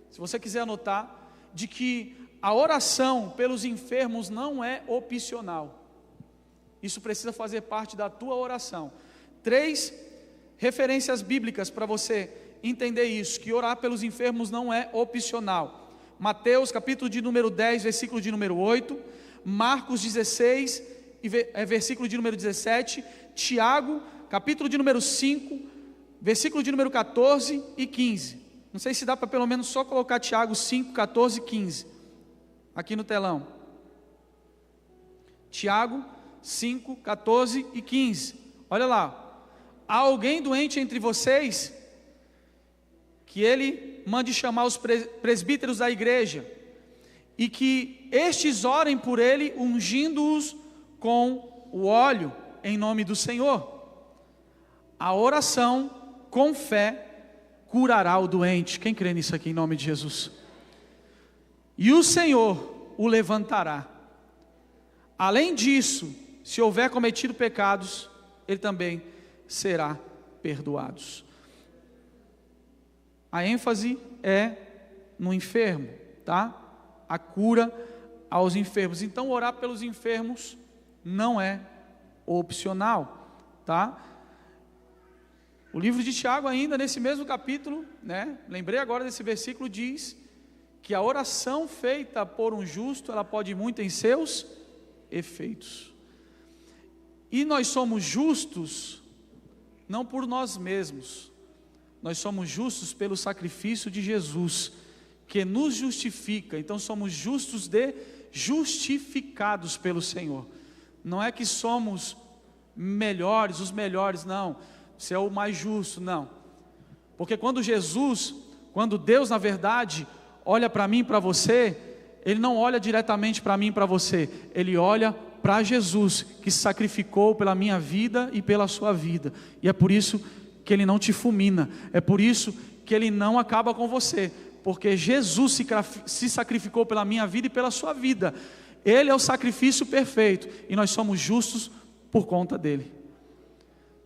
[SPEAKER 1] se você quiser anotar, de que a oração pelos enfermos não é opcional. Isso precisa fazer parte da tua oração. 3 referências bíblicas para você entender isso, que orar pelos enfermos não é opcional. Mateus capítulo de número 10, versículo de número 8, Marcos 16, versículo de número 17, Tiago capítulo de número 5, versículo de número 14 e 15. Não sei se dá para pelo menos só colocar Tiago 5, 14 e 15 aqui no telão. Tiago 5, 14 e 15. Olha lá. Há alguém doente entre vocês? Que ele mande chamar os presbíteros da igreja, e que estes orem por ele, ungindo-os com o óleo em nome do Senhor. A oração com fé curará o doente. Quem crê nisso aqui em nome de Jesus? E o Senhor o levantará. Além disso, se houver cometido pecados, ele também será perdoado. A ênfase é no enfermo, tá? A cura aos enfermos. Então orar pelos enfermos não é opcional, tá? O livro de Tiago ainda nesse mesmo capítulo, né? Lembrei agora desse versículo, diz que a oração feita por um justo, ela pode ir muito em seus efeitos. E nós somos justos não por nós mesmos, nós somos justos pelo sacrifício de Jesus, que nos justifica. Então somos justificados pelo Senhor. Não é que somos melhores, os melhores, não. Você é o mais justo, não. Porque quando Deus na verdade olha para mim e para você, Ele não olha diretamente para mim e para você, Ele olha para Jesus, que se sacrificou pela minha vida e pela sua vida. E é por isso que Ele não te fulmina, é por isso que Ele não acaba com você, porque Jesus se sacrificou pela minha vida e pela sua vida. Ele é o sacrifício perfeito, e nós somos justos por conta dele.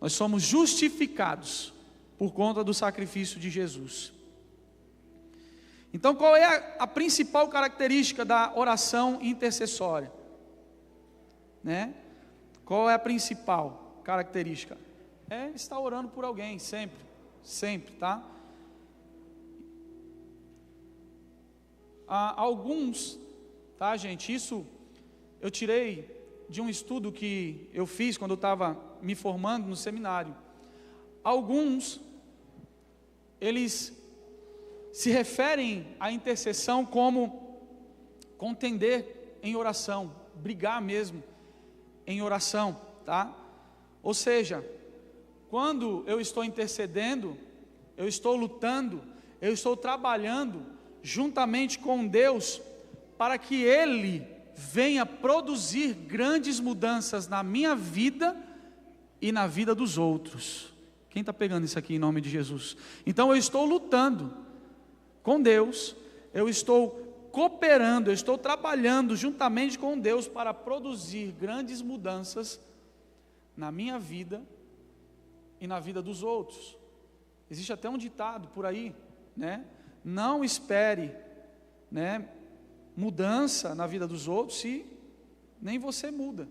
[SPEAKER 1] Nós somos justificados por conta do sacrifício de Jesus. Então qual é a principal característica da oração intercessória? Né? Qual é a principal característica? É estar orando por alguém, sempre, tá? Alguns, tá, gente, isso eu tirei de um estudo que eu fiz quando eu estava me formando no seminário. Alguns, eles se referem à intercessão como contender em oração, brigar mesmo em oração, tá? Ou seja, quando eu estou intercedendo, eu estou lutando, eu estou trabalhando juntamente com Deus, para que Ele venha produzir grandes mudanças na minha vida e na vida dos outros. Quem está pegando isso aqui em nome de Jesus? Então eu estou lutando com Deus, eu estou cooperando, eu estou trabalhando juntamente com Deus para produzir grandes mudanças na minha vida e na vida dos outros. Existe até um ditado por aí, né? Não espere, né, mudança na vida dos outros se nem você muda.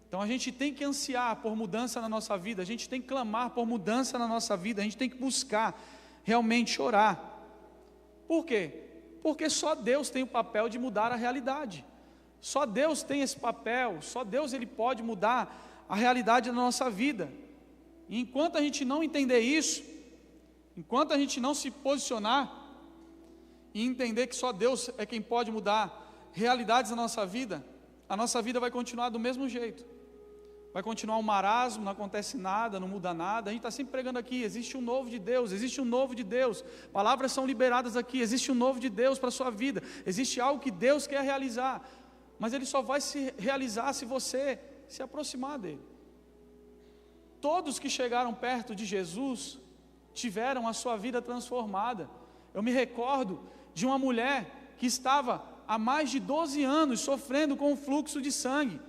[SPEAKER 1] Então a gente tem que ansiar por mudança na nossa vida, a gente tem que clamar por mudança na nossa vida, a gente tem que buscar realmente orar. Por quê? Porque só Deus tem o papel de mudar a realidade. Só Deus tem esse papel, só Deus ele pode mudar a realidade da nossa vida. E enquanto a gente não entender isso, enquanto a gente não se posicionar e entender que só Deus é quem pode mudar realidades da nossa vida, a nossa vida vai continuar do mesmo jeito. Vai continuar um marasmo, não acontece nada, não muda nada. A gente está sempre pregando aqui, existe um novo de Deus, existe um novo de Deus. Palavras são liberadas aqui, existe um novo de Deus para a sua vida. Existe algo que Deus quer realizar, mas Ele só vai se realizar se você se aproximar dEle. Todos que chegaram perto de Jesus tiveram a sua vida transformada. Eu me recordo de uma mulher que estava há mais de 12 anos sofrendo com um fluxo de sangue,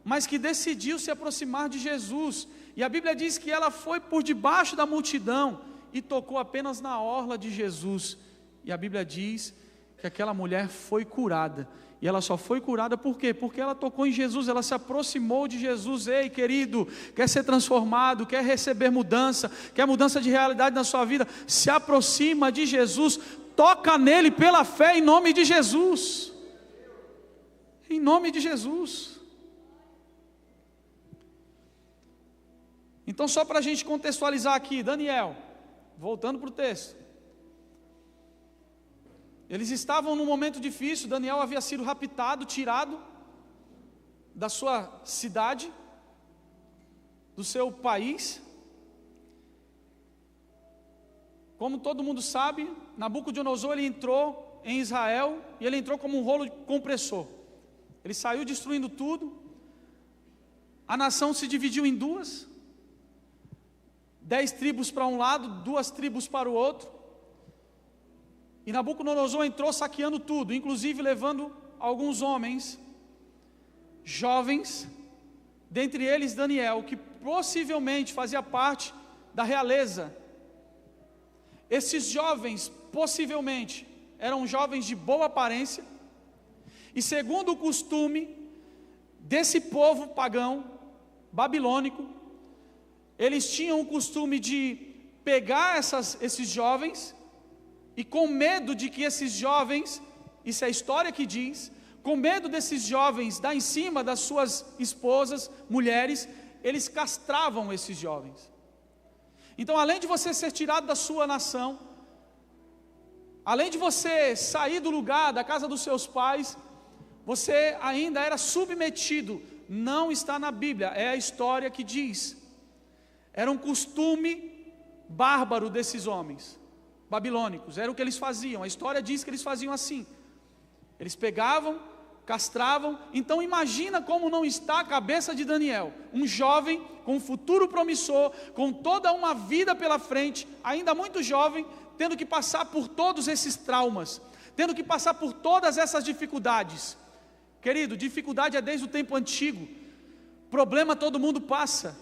[SPEAKER 1] mas que decidiu se aproximar de Jesus, e a Bíblia diz que ela foi por debaixo da multidão, e tocou apenas na orla de Jesus, e a Bíblia diz que aquela mulher foi curada, e ela só foi curada por quê? Porque ela tocou em Jesus, ela se aproximou de Jesus. Ei querido, quer ser transformado, quer receber mudança, quer mudança de realidade na sua vida, se aproxima de Jesus, toca nele pela fé em nome de Jesus, em nome de Jesus. Então, só para a gente contextualizar aqui, Daniel, voltando para o texto, eles estavam num momento difícil. Daniel havia sido raptado, tirado da sua cidade, do seu país. Como todo mundo sabe, Nabucodonosor ele entrou em Israel, e ele entrou como um rolo compressor. Ele saiu destruindo tudo, a nação se dividiu em duas, 10 tribos para um lado, 2 tribos para o outro, e Nabucodonosor entrou saqueando tudo, inclusive levando alguns homens, jovens, dentre eles Daniel, que possivelmente fazia parte da realeza. Esses jovens, possivelmente, eram jovens de boa aparência, e segundo o costume desse povo pagão, babilônico, eles tinham o costume de pegar esses jovens, e com medo de que esses jovens, isso é a história que diz, com medo desses jovens dar em cima das suas esposas, mulheres, eles castravam esses jovens. Então, além de você ser tirado da sua nação, além de você sair do lugar, da casa dos seus pais, você ainda era submetido. Não está na Bíblia, é a história que diz. Era um costume bárbaro desses homens babilônicos, era o que eles faziam. A história diz que eles faziam assim, eles pegavam, castravam. Então imagina como não está a cabeça de Daniel, um jovem com um futuro promissor, com toda uma vida pela frente, ainda muito jovem, tendo que passar por todos esses traumas, tendo que passar por todas essas dificuldades. Querido, dificuldade é desde o tempo antigo, problema todo mundo passa.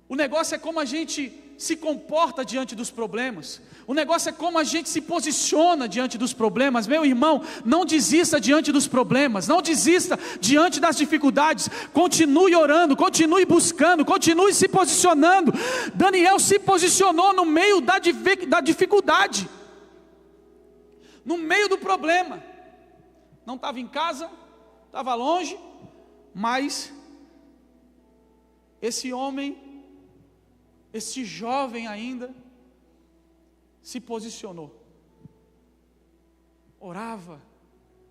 [SPEAKER 1] O negócio é como a gente se comporta diante dos problemas. O negócio é como a gente se posiciona diante dos problemas. Meu irmão, não desista diante dos problemas, não desista diante das dificuldades. Continue orando, continue buscando, continue se posicionando. Daniel se posicionou no meio da dificuldade, no meio do problema. Não estava em casa, estava longe, mas esse homem, esse jovem ainda, se posicionou, orava,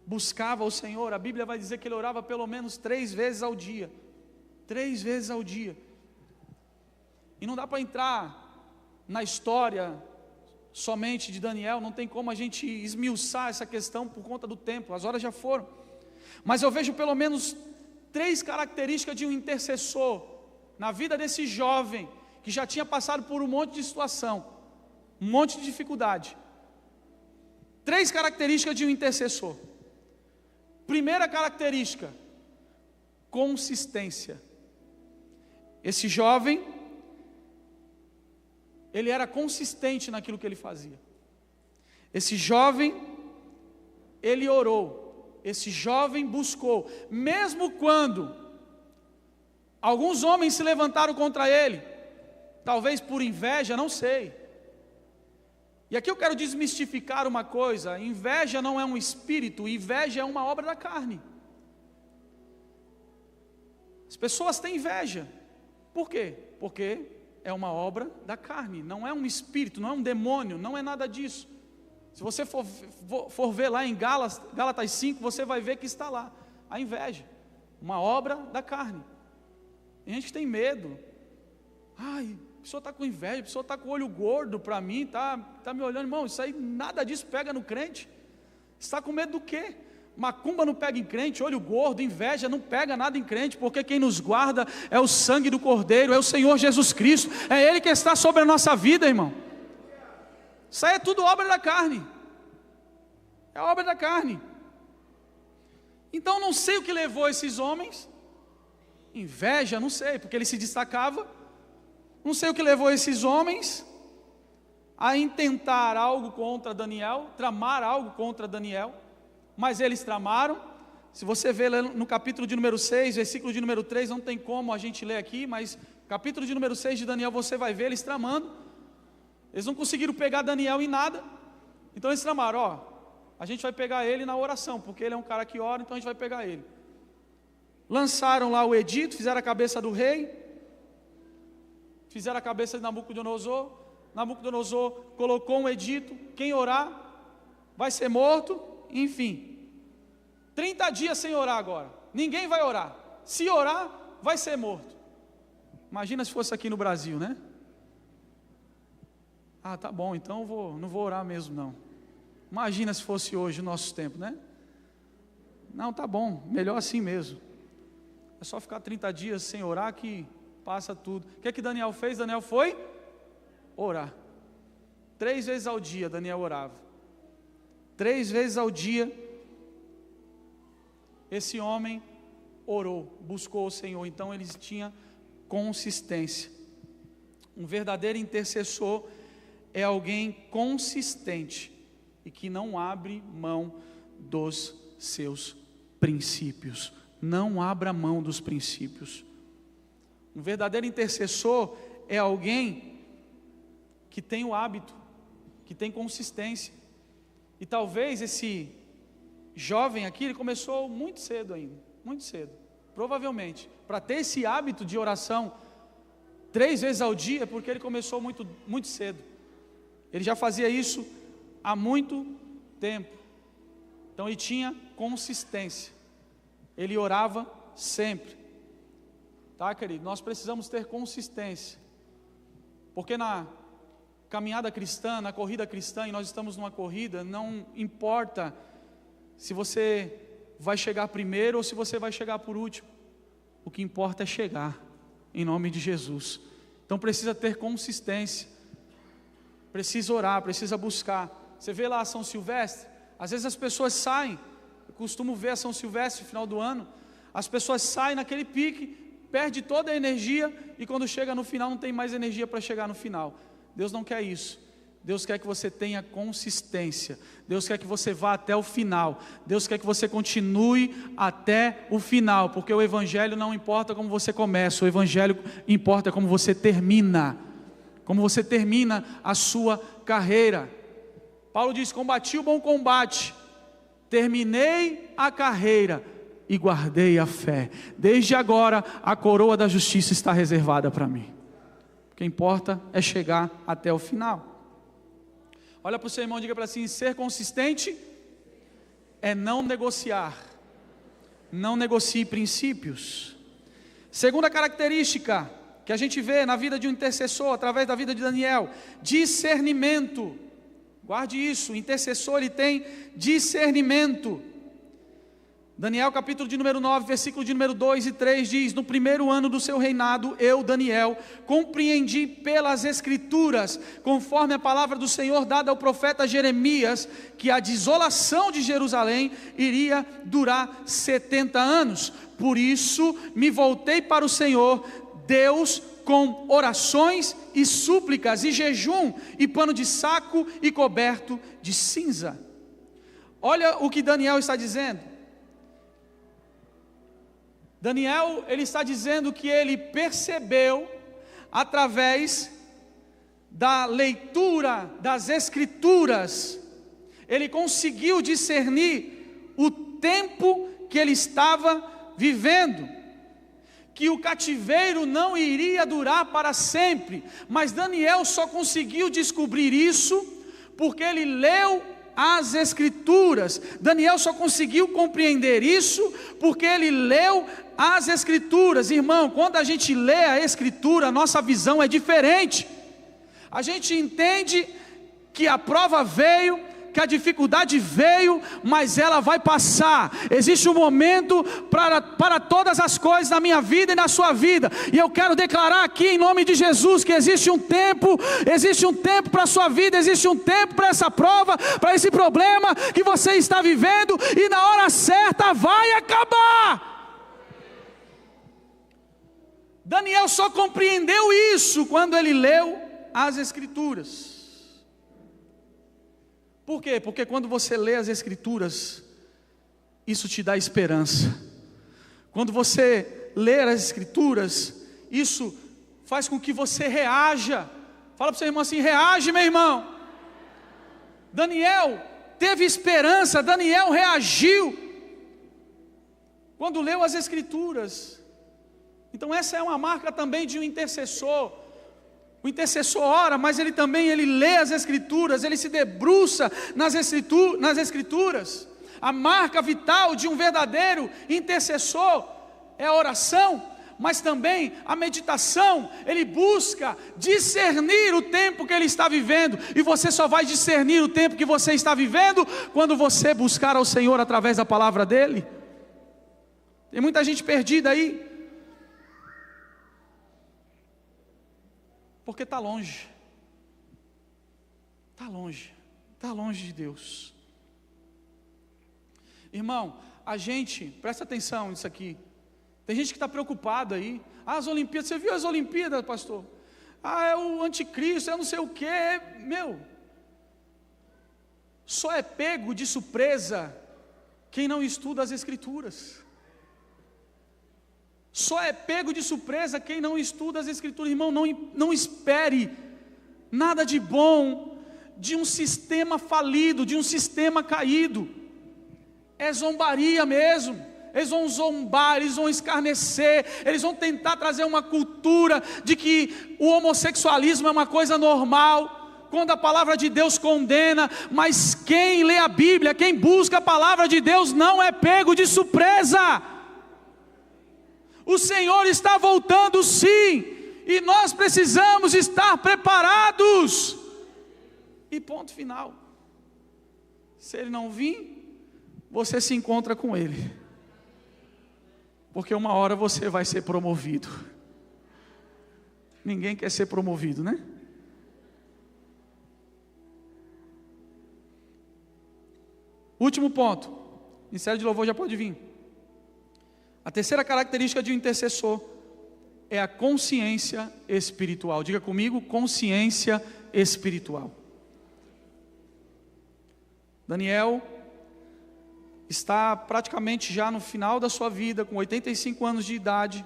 [SPEAKER 1] buscava o Senhor. A Bíblia vai dizer que ele orava pelo menos 3 vezes ao dia, 3 vezes ao dia, e não dá para entrar na história somente de Daniel, não tem como a gente esmiuçar essa questão por conta do tempo, as horas já foram, mas eu vejo pelo menos 3 características de um intercessor na vida desse jovem, que já tinha passado por um monte de situação, um monte de dificuldade. 3 características de um intercessor. Primeira característica, consistência. Esse jovem, ele era consistente naquilo que ele fazia. Esse jovem, ele orou. Esse jovem buscou, mesmo quando alguns homens se levantaram contra ele, talvez por inveja, não sei. E aqui eu quero desmistificar uma coisa: inveja não é um espírito, inveja é uma obra da carne. As pessoas têm inveja. Por quê? Porque é uma obra da carne, não é um espírito, não é um demônio, não é nada disso. Se você for ver lá em Gálatas 5, você vai ver que está lá, a inveja, uma obra da carne. Tem gente que tem medo. Ai, a pessoa está com inveja, a pessoa está com o olho gordo para mim, tá me olhando, irmão, isso aí, nada disso pega no crente. Está com medo do quê? Macumba não pega em crente, olho gordo, inveja não pega nada em crente, porque quem nos guarda é o sangue do Cordeiro, é o Senhor Jesus Cristo, é Ele que está sobre a nossa vida, irmão. Isso aí é tudo obra da carne, é obra da carne. Então não sei o que levou esses homens, inveja, não sei, porque ele se destacava. Não sei o que levou esses homens a intentar algo contra Daniel, tramar algo contra Daniel, mas eles tramaram. Se você vê no capítulo de número 6, versículo de número 3, não tem como a gente ler aqui, mas capítulo de número 6 de Daniel, você vai ver eles tramando. Eles não conseguiram pegar Daniel em nada, então eles tramaram, a gente vai pegar ele na oração, porque ele é um cara que ora, então a gente vai pegar ele. Lançaram lá o edito, fizeram a cabeça do rei, fizeram a cabeça de Nabucodonosor. Nabucodonosor colocou um edito: quem orar vai ser morto. Enfim, 30 dias sem orar agora, ninguém vai orar, se orar vai ser morto. Imagina se fosse aqui no Brasil, né? Ah, tá bom, então não vou orar mesmo não. Imagina se fosse hoje o nosso tempo, né? Não, tá bom, melhor assim mesmo. É só ficar 30 dias sem orar que passa tudo. O que é que Daniel fez? Daniel foi orar. 3 vezes ao dia Daniel orava. 3 vezes ao dia esse homem orou, buscou o Senhor. Então ele tinha consistência. Um verdadeiro intercessor é alguém consistente e que não abre mão dos seus princípios. Não abra mão dos princípios. Um verdadeiro intercessor é alguém que tem o hábito, que tem consistência. E talvez esse jovem aqui, ele começou muito cedo ainda, muito cedo, provavelmente, para ter esse hábito de oração 3 vezes ao dia, porque ele começou muito, muito cedo. Ele já fazia isso há muito tempo. Então ele tinha consistência. Ele orava sempre. Tá, querido? Nós precisamos ter consistência. Porque na caminhada cristã, na corrida cristã, e nós estamos numa corrida, não importa se você vai chegar primeiro ou se você vai chegar por último. O que importa é chegar, em nome de Jesus. Então precisa ter consistência. Precisa orar, precisa buscar. Você vê lá a São Silvestre, às vezes as pessoas saem, eu costumo ver a São Silvestre no final do ano, as pessoas saem naquele pique, perde toda a energia, e quando chega no final não tem mais energia para chegar no final. Deus não quer isso. Deus quer que você tenha consistência. Deus quer que você vá até o final. Deus quer que você continue até o final, porque o Evangelho não importa como você começa, o Evangelho importa como você termina. Como você termina a sua carreira. Paulo diz: combati o bom combate, terminei a carreira e guardei a fé. Desde agora a coroa da justiça está reservada para mim. O que importa é chegar até o final. Olha para o seu irmão e diga para ele assim: ser consistente é não negociar. Não negocie princípios. Segunda característica que a gente vê na vida de um intercessor, através da vida de Daniel: discernimento. Guarde isso, o intercessor ele tem discernimento. Daniel capítulo de número 9, versículo de número 2 e 3 diz: no primeiro ano do seu reinado, eu, Daniel, compreendi pelas escrituras, conforme a palavra do Senhor dada ao profeta Jeremias, que a desolação de Jerusalém iria durar 70 anos. Por isso me voltei para o Senhor, Deus, com orações e súplicas, e jejum, e pano de saco, e coberto de cinza. Olha o que Daniel está dizendo. Daniel, ele está dizendo que ele percebeu, através da leitura das escrituras, ele conseguiu discernir o tempo que ele estava vivendo, que o cativeiro não iria durar para sempre, mas Daniel só conseguiu descobrir isso, porque ele leu as escrituras. Daniel só conseguiu compreender isso, porque ele leu as escrituras. Irmão, quando a gente lê a escritura, a nossa visão é diferente. A gente entende que a prova veio, que a dificuldade veio, mas ela vai passar. Existe um momento para todas as coisas na minha vida e na sua vida, e eu quero declarar aqui em nome de Jesus, que existe um tempo para a sua vida, existe um tempo para essa prova, para esse problema que você está vivendo, e na hora certa vai acabar. Daniel só compreendeu isso quando ele leu as escrituras. Por quê? Porque quando você lê as escrituras, isso te dá esperança. Quando você lê as escrituras, isso faz com que você reaja. Fala para o seu irmão assim: reage, meu irmão. Daniel teve esperança, Daniel reagiu quando leu as escrituras. Então essa é uma marca também de um intercessor. O intercessor ora, mas ele também lê as escrituras, ele se debruça nas escrituras. A marca vital de um verdadeiro intercessor é a oração, mas também a meditação. Ele busca discernir o tempo que ele está vivendo, e você só vai discernir o tempo que você está vivendo quando você buscar ao Senhor através da palavra dele. Tem muita gente perdida aí, porque está longe de Deus. Irmão, a gente, presta atenção nisso aqui, tem gente que está preocupado aí: as Olimpíadas, você viu as Olimpíadas, pastor? É o anticristo, é não sei o que, só é pego de surpresa quem não estuda as escrituras. Só é pego de surpresa quem não estuda as escrituras. Irmão, não espere nada de bom de um sistema falido, de um sistema caído. É zombaria mesmo. Eles vão zombar, eles vão escarnecer, eles vão tentar trazer uma cultura de que o homossexualismo é uma coisa normal, quando a palavra de Deus condena. Mas quem lê a Bíblia, quem busca a palavra de Deus, não é pego de surpresa. O Senhor está voltando, sim, e nós precisamos estar preparados. E ponto final. Se Ele não vir, você se encontra com Ele, porque uma hora você vai ser promovido. Ninguém quer ser promovido, né? Último ponto. Ministério de Louvor já pode vir. A terceira característica de um intercessor é a consciência espiritual. Diga comigo: consciência espiritual. Daniel está praticamente já no final da sua vida, com 85 anos de idade,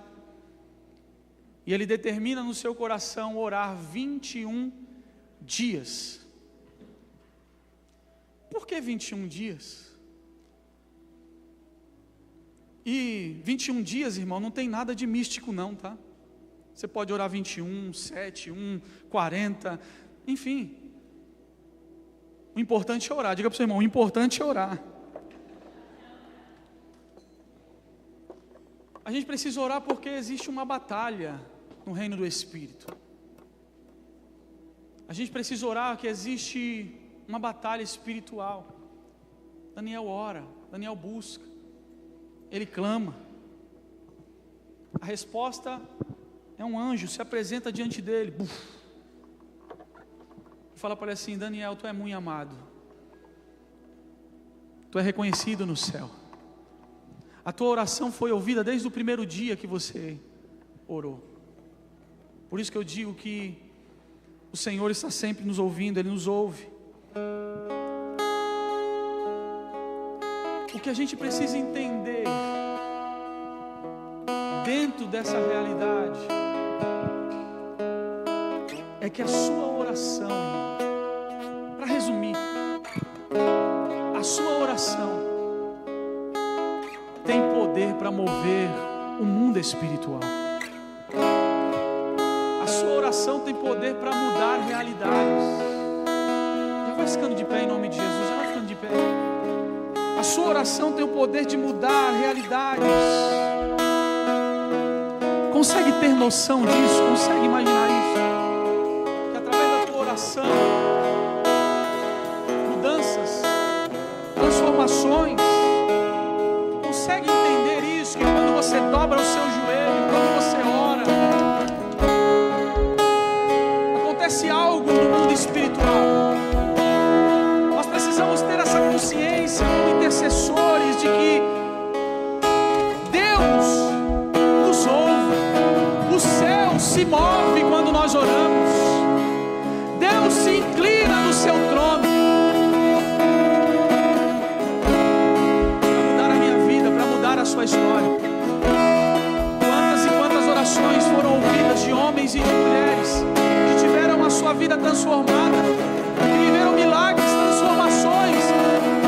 [SPEAKER 1] e ele determina no seu coração orar 21 dias. Por que 21 dias? E 21 dias, irmão, não tem nada de místico não, tá? Você pode orar 21, 7, 1, 40, enfim. O importante é orar. Diga para o seu irmão: o importante é orar. A gente precisa orar porque existe uma batalha no reino do Espírito. A gente precisa orar porque existe uma batalha espiritual. Daniel ora, Daniel busca. ele clama. A resposta é um anjo, se apresenta diante dele. Fala para ele assim: Daniel, tu é muito amado. Tu é reconhecido no céu. A tua oração foi ouvida desde o primeiro dia que você orou. Por isso que eu digo que o Senhor está sempre nos ouvindo, Ele nos ouve. O que a gente precisa entender dentro dessa realidade é que a sua oração, para resumir, a sua oração tem poder para mover o mundo espiritual. A sua oração tem poder para mudar realidades. Já vai ficando de pé em nome de Jesus, já vai ficando de pé. A sua oração tem o poder de mudar realidades. Consegue ter noção disso? Consegue imaginar isso? Que através da tua oração, mudanças, transformações. Consegue entender isso? Que quando você dobra o seu joelho, quando você ora, acontece algo no mundo espiritual. Nós precisamos ter essa consciência como intercessores de que Deus nos ouve, o céu se move quando nós oramos, Deus se inclina no seu trono para mudar a minha vida, para mudar a sua história. Quantas e quantas orações foram ouvidas de homens e de mulheres que tiveram a sua vida transformada, que viveram milagres, transformações.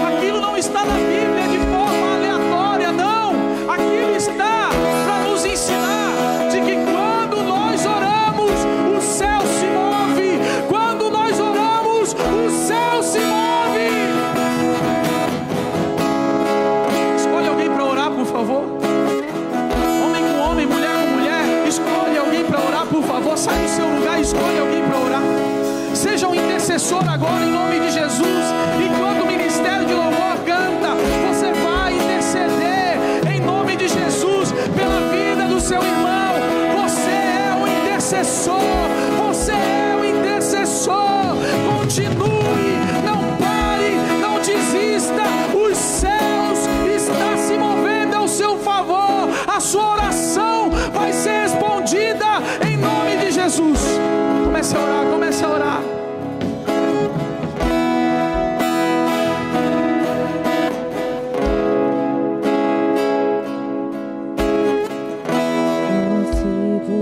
[SPEAKER 1] Aquilo não está na Bíblia de forma aleatória, não. Aquilo está para nos ensinar de que quando nós oramos, o céu se move. Quando nós oramos, o céu se move. Escolhe alguém para orar, por favor. Homem com homem, mulher com mulher. Escolhe alguém para orar, por favor. Sai do seu lugar e escolhe alguém para orar. Seja um intercessor agora em nome de Jesus. Enquanto o ministério de louvor canta, você vai interceder em nome de Jesus pela vida do seu irmão. Você é o intercessor. Você é o intercessor. Continue, não pare, não desista. Os céus estão se movendo ao seu favor. A sua oração vai ser respondida em nome de Jesus. Comece a orar, comece a orar.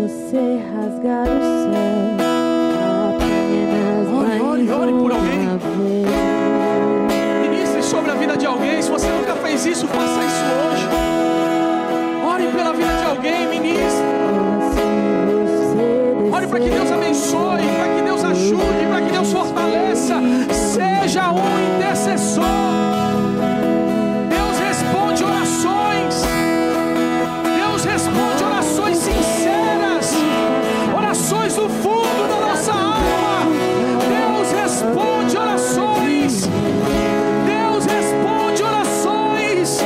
[SPEAKER 2] Você rasgar o céu, apenas
[SPEAKER 1] ore por alguém. Ministre sobre a vida de alguém. Se você nunca fez isso, faça isso hoje. Ore pela vida de alguém, ministre. Ore para que Deus abençoe, para que Deus ajude, para que Deus fortaleça. Seja um intercessor. Deus responde orações. Deus responde orações sinceras, orações do fundo da nossa alma. Deus responde orações. Deus responde orações.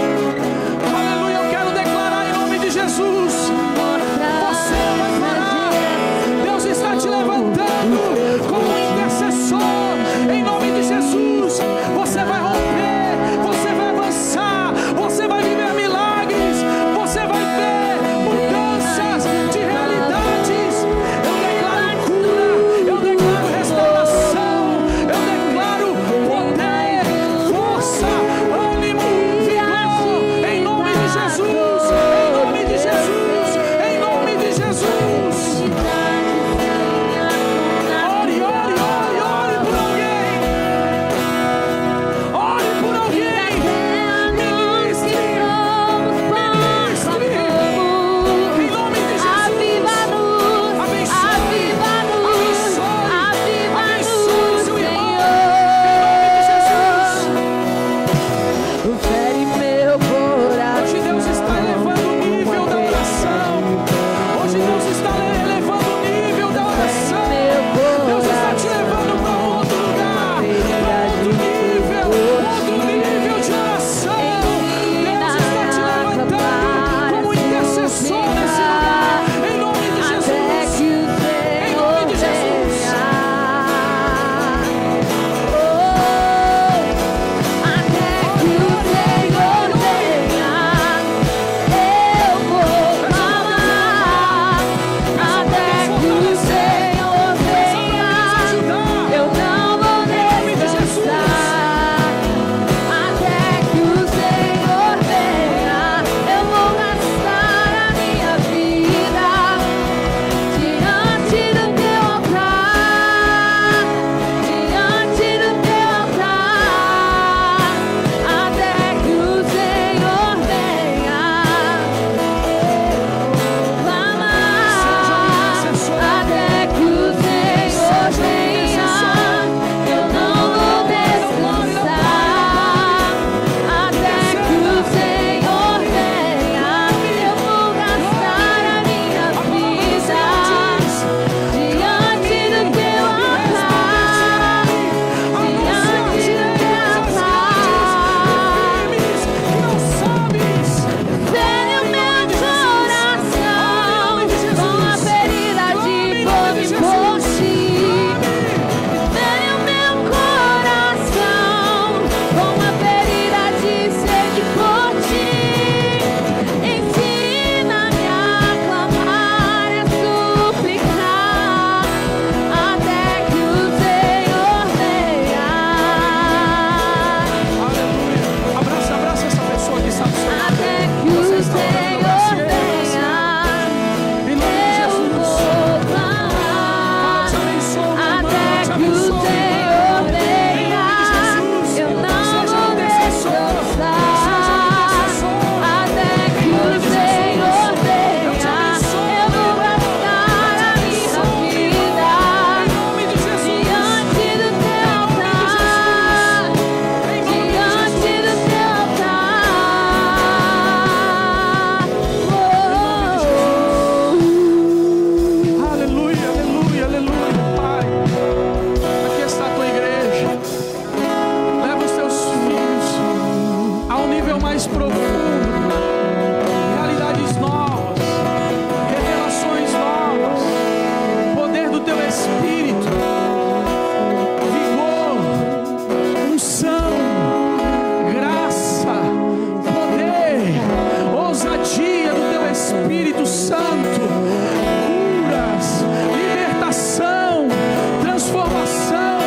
[SPEAKER 1] mais profundo, realidades novas, revelações novas, poder do Teu Espírito, vigor, unção, graça, poder, ousadia do Teu Espírito Santo, curas, libertação, transformação,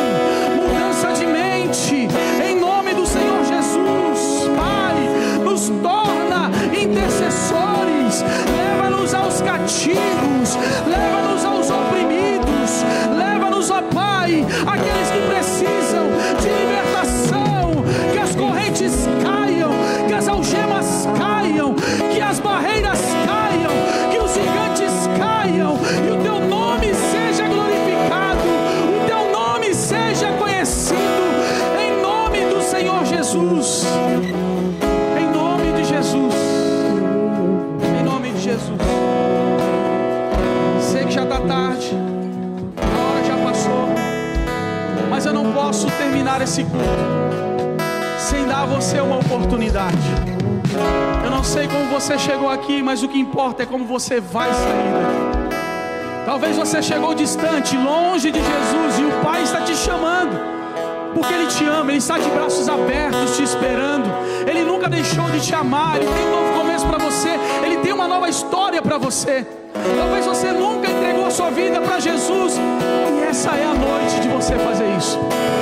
[SPEAKER 1] mudança de mente, em nome do Senhor Jesus. Pai, nos torna intercessores, leva-nos aos cativos, leva-nos aos oprimidos, leva-nos, ó Pai, aqueles que precisam de libertação, que as correntes caiam, que as algemas caiam, que as barreiras caiam, que os gigantes caiam, e o Teu nome seja glorificado, o Teu nome seja conhecido, em nome do Senhor Jesus, em nome de Jesus, em nome de Jesus. Sei que já está tarde, a hora já passou, mas eu não posso terminar esse culto sem dar a você uma oportunidade. Eu não sei como você chegou aqui, mas o que importa é como você vai sair daqui. Talvez você chegou distante, longe de Jesus, e o Pai está te chamando, porque Ele te ama, Ele está de braços abertos te esperando. Ele nunca deixou de te amar, Ele tem um novo começo para você, Ele tem uma nova história para você. Talvez você nunca entregou a sua vida para Jesus, e essa é a noite de você fazer isso.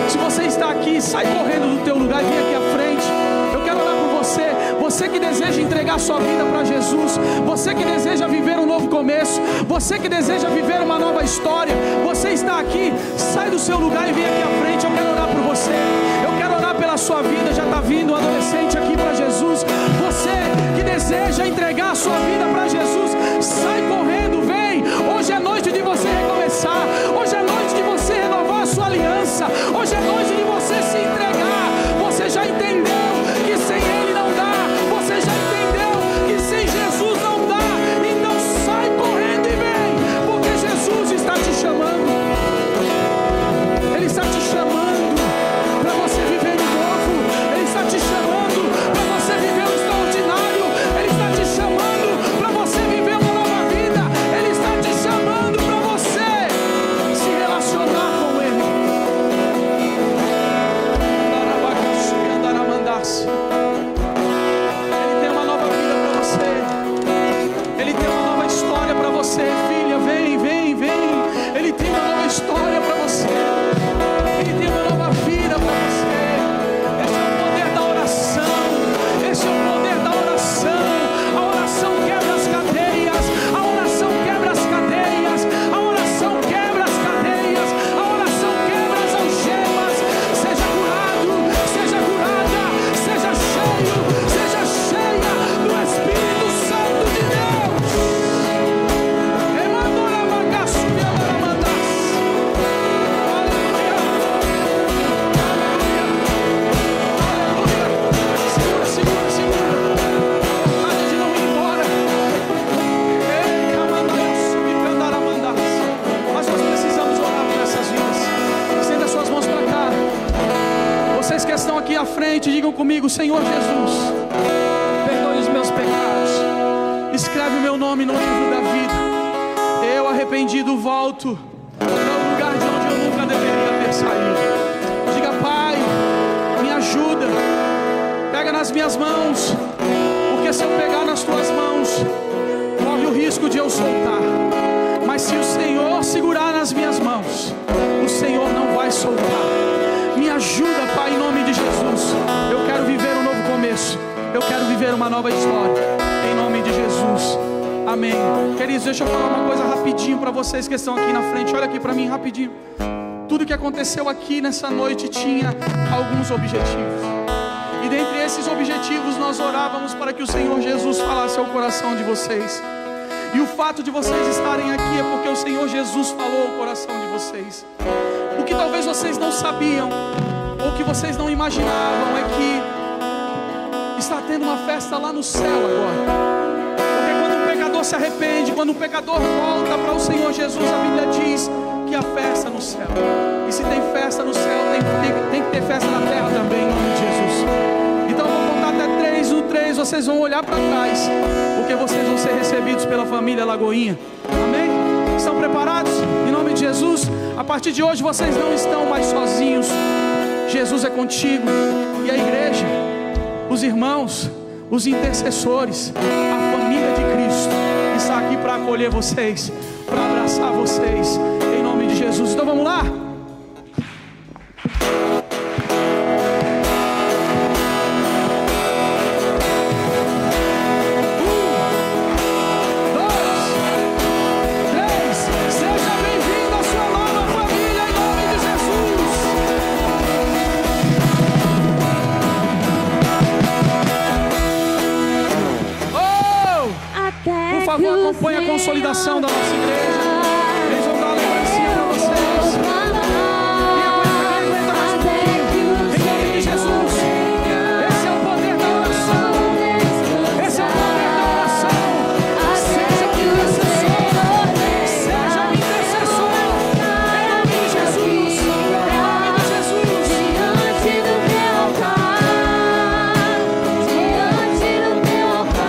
[SPEAKER 1] Se você está aqui, sai correndo do teu lugar e vem aqui à frente. Eu quero orar por você, você que deseja entregar a sua vida para Jesus, você que deseja viver um novo começo, você que deseja viver uma nova história. Você está aqui, sai do seu lugar e vem aqui à frente. Eu quero orar por você, eu quero orar pela sua vida. Já está vindo um adolescente aqui para Jesus. Você que deseja entregar a sua vida para Jesus, sai correndo, vem. Hoje é noite de você recomeçar, hoje é noite de você renovar a sua aliança, hoje é noite de você se entregar. Você já entendeu que sem Ele não dá, você já entendeu que sem Jesus não dá, então sai correndo e vem, porque Jesus está te chamando. Ele está te chamando para você viver o novo, Ele está te chamando para você viver o extraordinário, Ele está te chamando para você viver uma nova vida, Ele está te chamando para você se relacionar com Ele. Ele tem uma nova vida para você, Ele tem uma nova história para você. Filha, vem, vem, vem. Ele tem uma nova história para você, Ele tem uma nova vida para você. Esse é o poder da oração, esse é o poder da oração. A oração quebra as cadeias, a oração quebra as cadeias, a oração quebra as cadeias, a oração quebra as algemas. Seja curado, seja curada, seja cheio, seja cheia do Espírito Santo de Deus. Emanora bagaço e amaramandas. Aleluia, aleluia, aleluia. Segura, segura, segura. Nada de não ir embora. Ei, camandaiaço e candaramandas. Mas nós precisamos orar por essas vidas. Estenda suas mãos para cá. Vocês que estão aqui à frente, digam comigo: Senhor Jesus, perdoe os meus pecados, escreve o meu nome no livro da vida. Eu, arrependido, volto para o lugar de onde eu nunca deveria ter saído. Diga: Pai, me ajuda, pega nas minhas mãos, porque se eu pegar nas tuas mãos, corre o risco de eu soltar. Mas se o Senhor segurar nas minhas mãos, o Senhor não vai soltar. Me ajuda, Pai, em nome de Jesus. Eu quero viver um novo começo, eu quero viver uma nova história, em nome de Jesus. Amém. Queridos, deixa eu falar uma coisa rapidinho para vocês que estão aqui na frente. Olha aqui para mim rapidinho. Tudo que aconteceu aqui nessa noite tinha alguns objetivos, e dentre esses objetivos nós orávamos para que o Senhor Jesus falasse ao coração de vocês. E o fato de vocês estarem aqui é porque o Senhor Jesus falou ao coração de vocês. O que talvez vocês não sabiam, ou que vocês não imaginavam, é que está tendo uma festa lá no céu agora. Porque quando um pecador se arrepende, quando um pecador volta para o Senhor Jesus, a Bíblia diz que há festa no céu. E se tem festa no céu, tem que ter festa na terra também, em nome de Jesus. Então eu vou contar até 3, no 3 vocês vão olhar para trás, porque vocês vão ser recebidos pela família Lagoinha. Amém? Estão preparados? Em nome de Jesus. A partir de hoje vocês não estão mais sozinhos. Jesus é contigo. E a igreja, os irmãos, os intercessores, a família de Cristo está aqui para acolher vocês, para abraçar vocês, em nome de Jesus. Então vamos lá? Acompanhe a consolidação da nossa igreja. Eles vão dar uma lembrancinha para vocês. Aguenta mais um pouquinho. Em nome de Jesus. Esse é o poder da oração. Esse é o poder da oração. Seja um intercessor. Seja um intercessor. Em nome de Jesus. Em nome de Jesus.
[SPEAKER 2] Diante do meu altar. Diante do meu altar.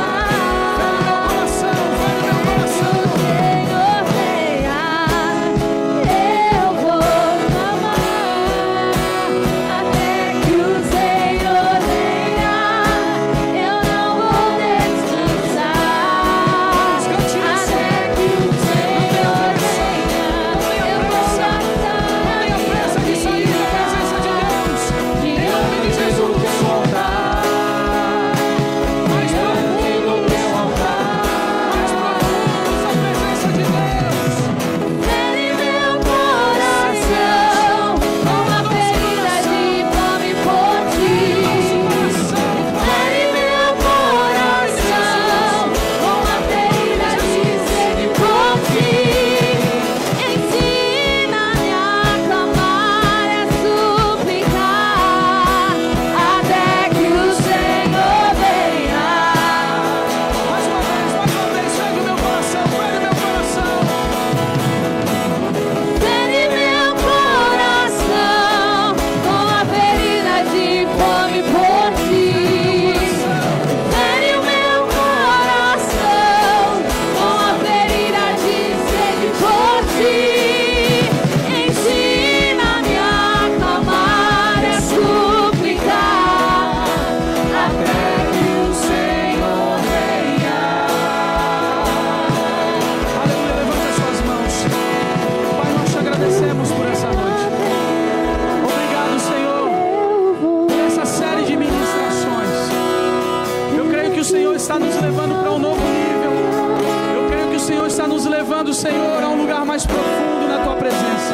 [SPEAKER 1] Senhor, a um lugar mais profundo na Tua presença.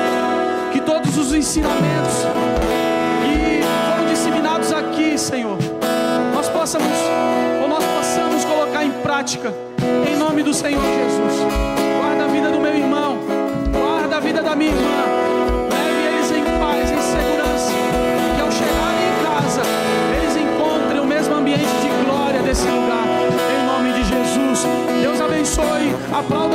[SPEAKER 1] Que todos os ensinamentos que foram disseminados aqui, Senhor, nós possamos colocar em prática, em nome do Senhor Jesus. Guarda a vida do meu irmão, guarda a vida da minha irmã, leve eles em paz, em segurança, que ao chegarem em casa, eles encontrem o mesmo ambiente de glória desse lugar, em nome de Jesus. Deus abençoe. Aplausos.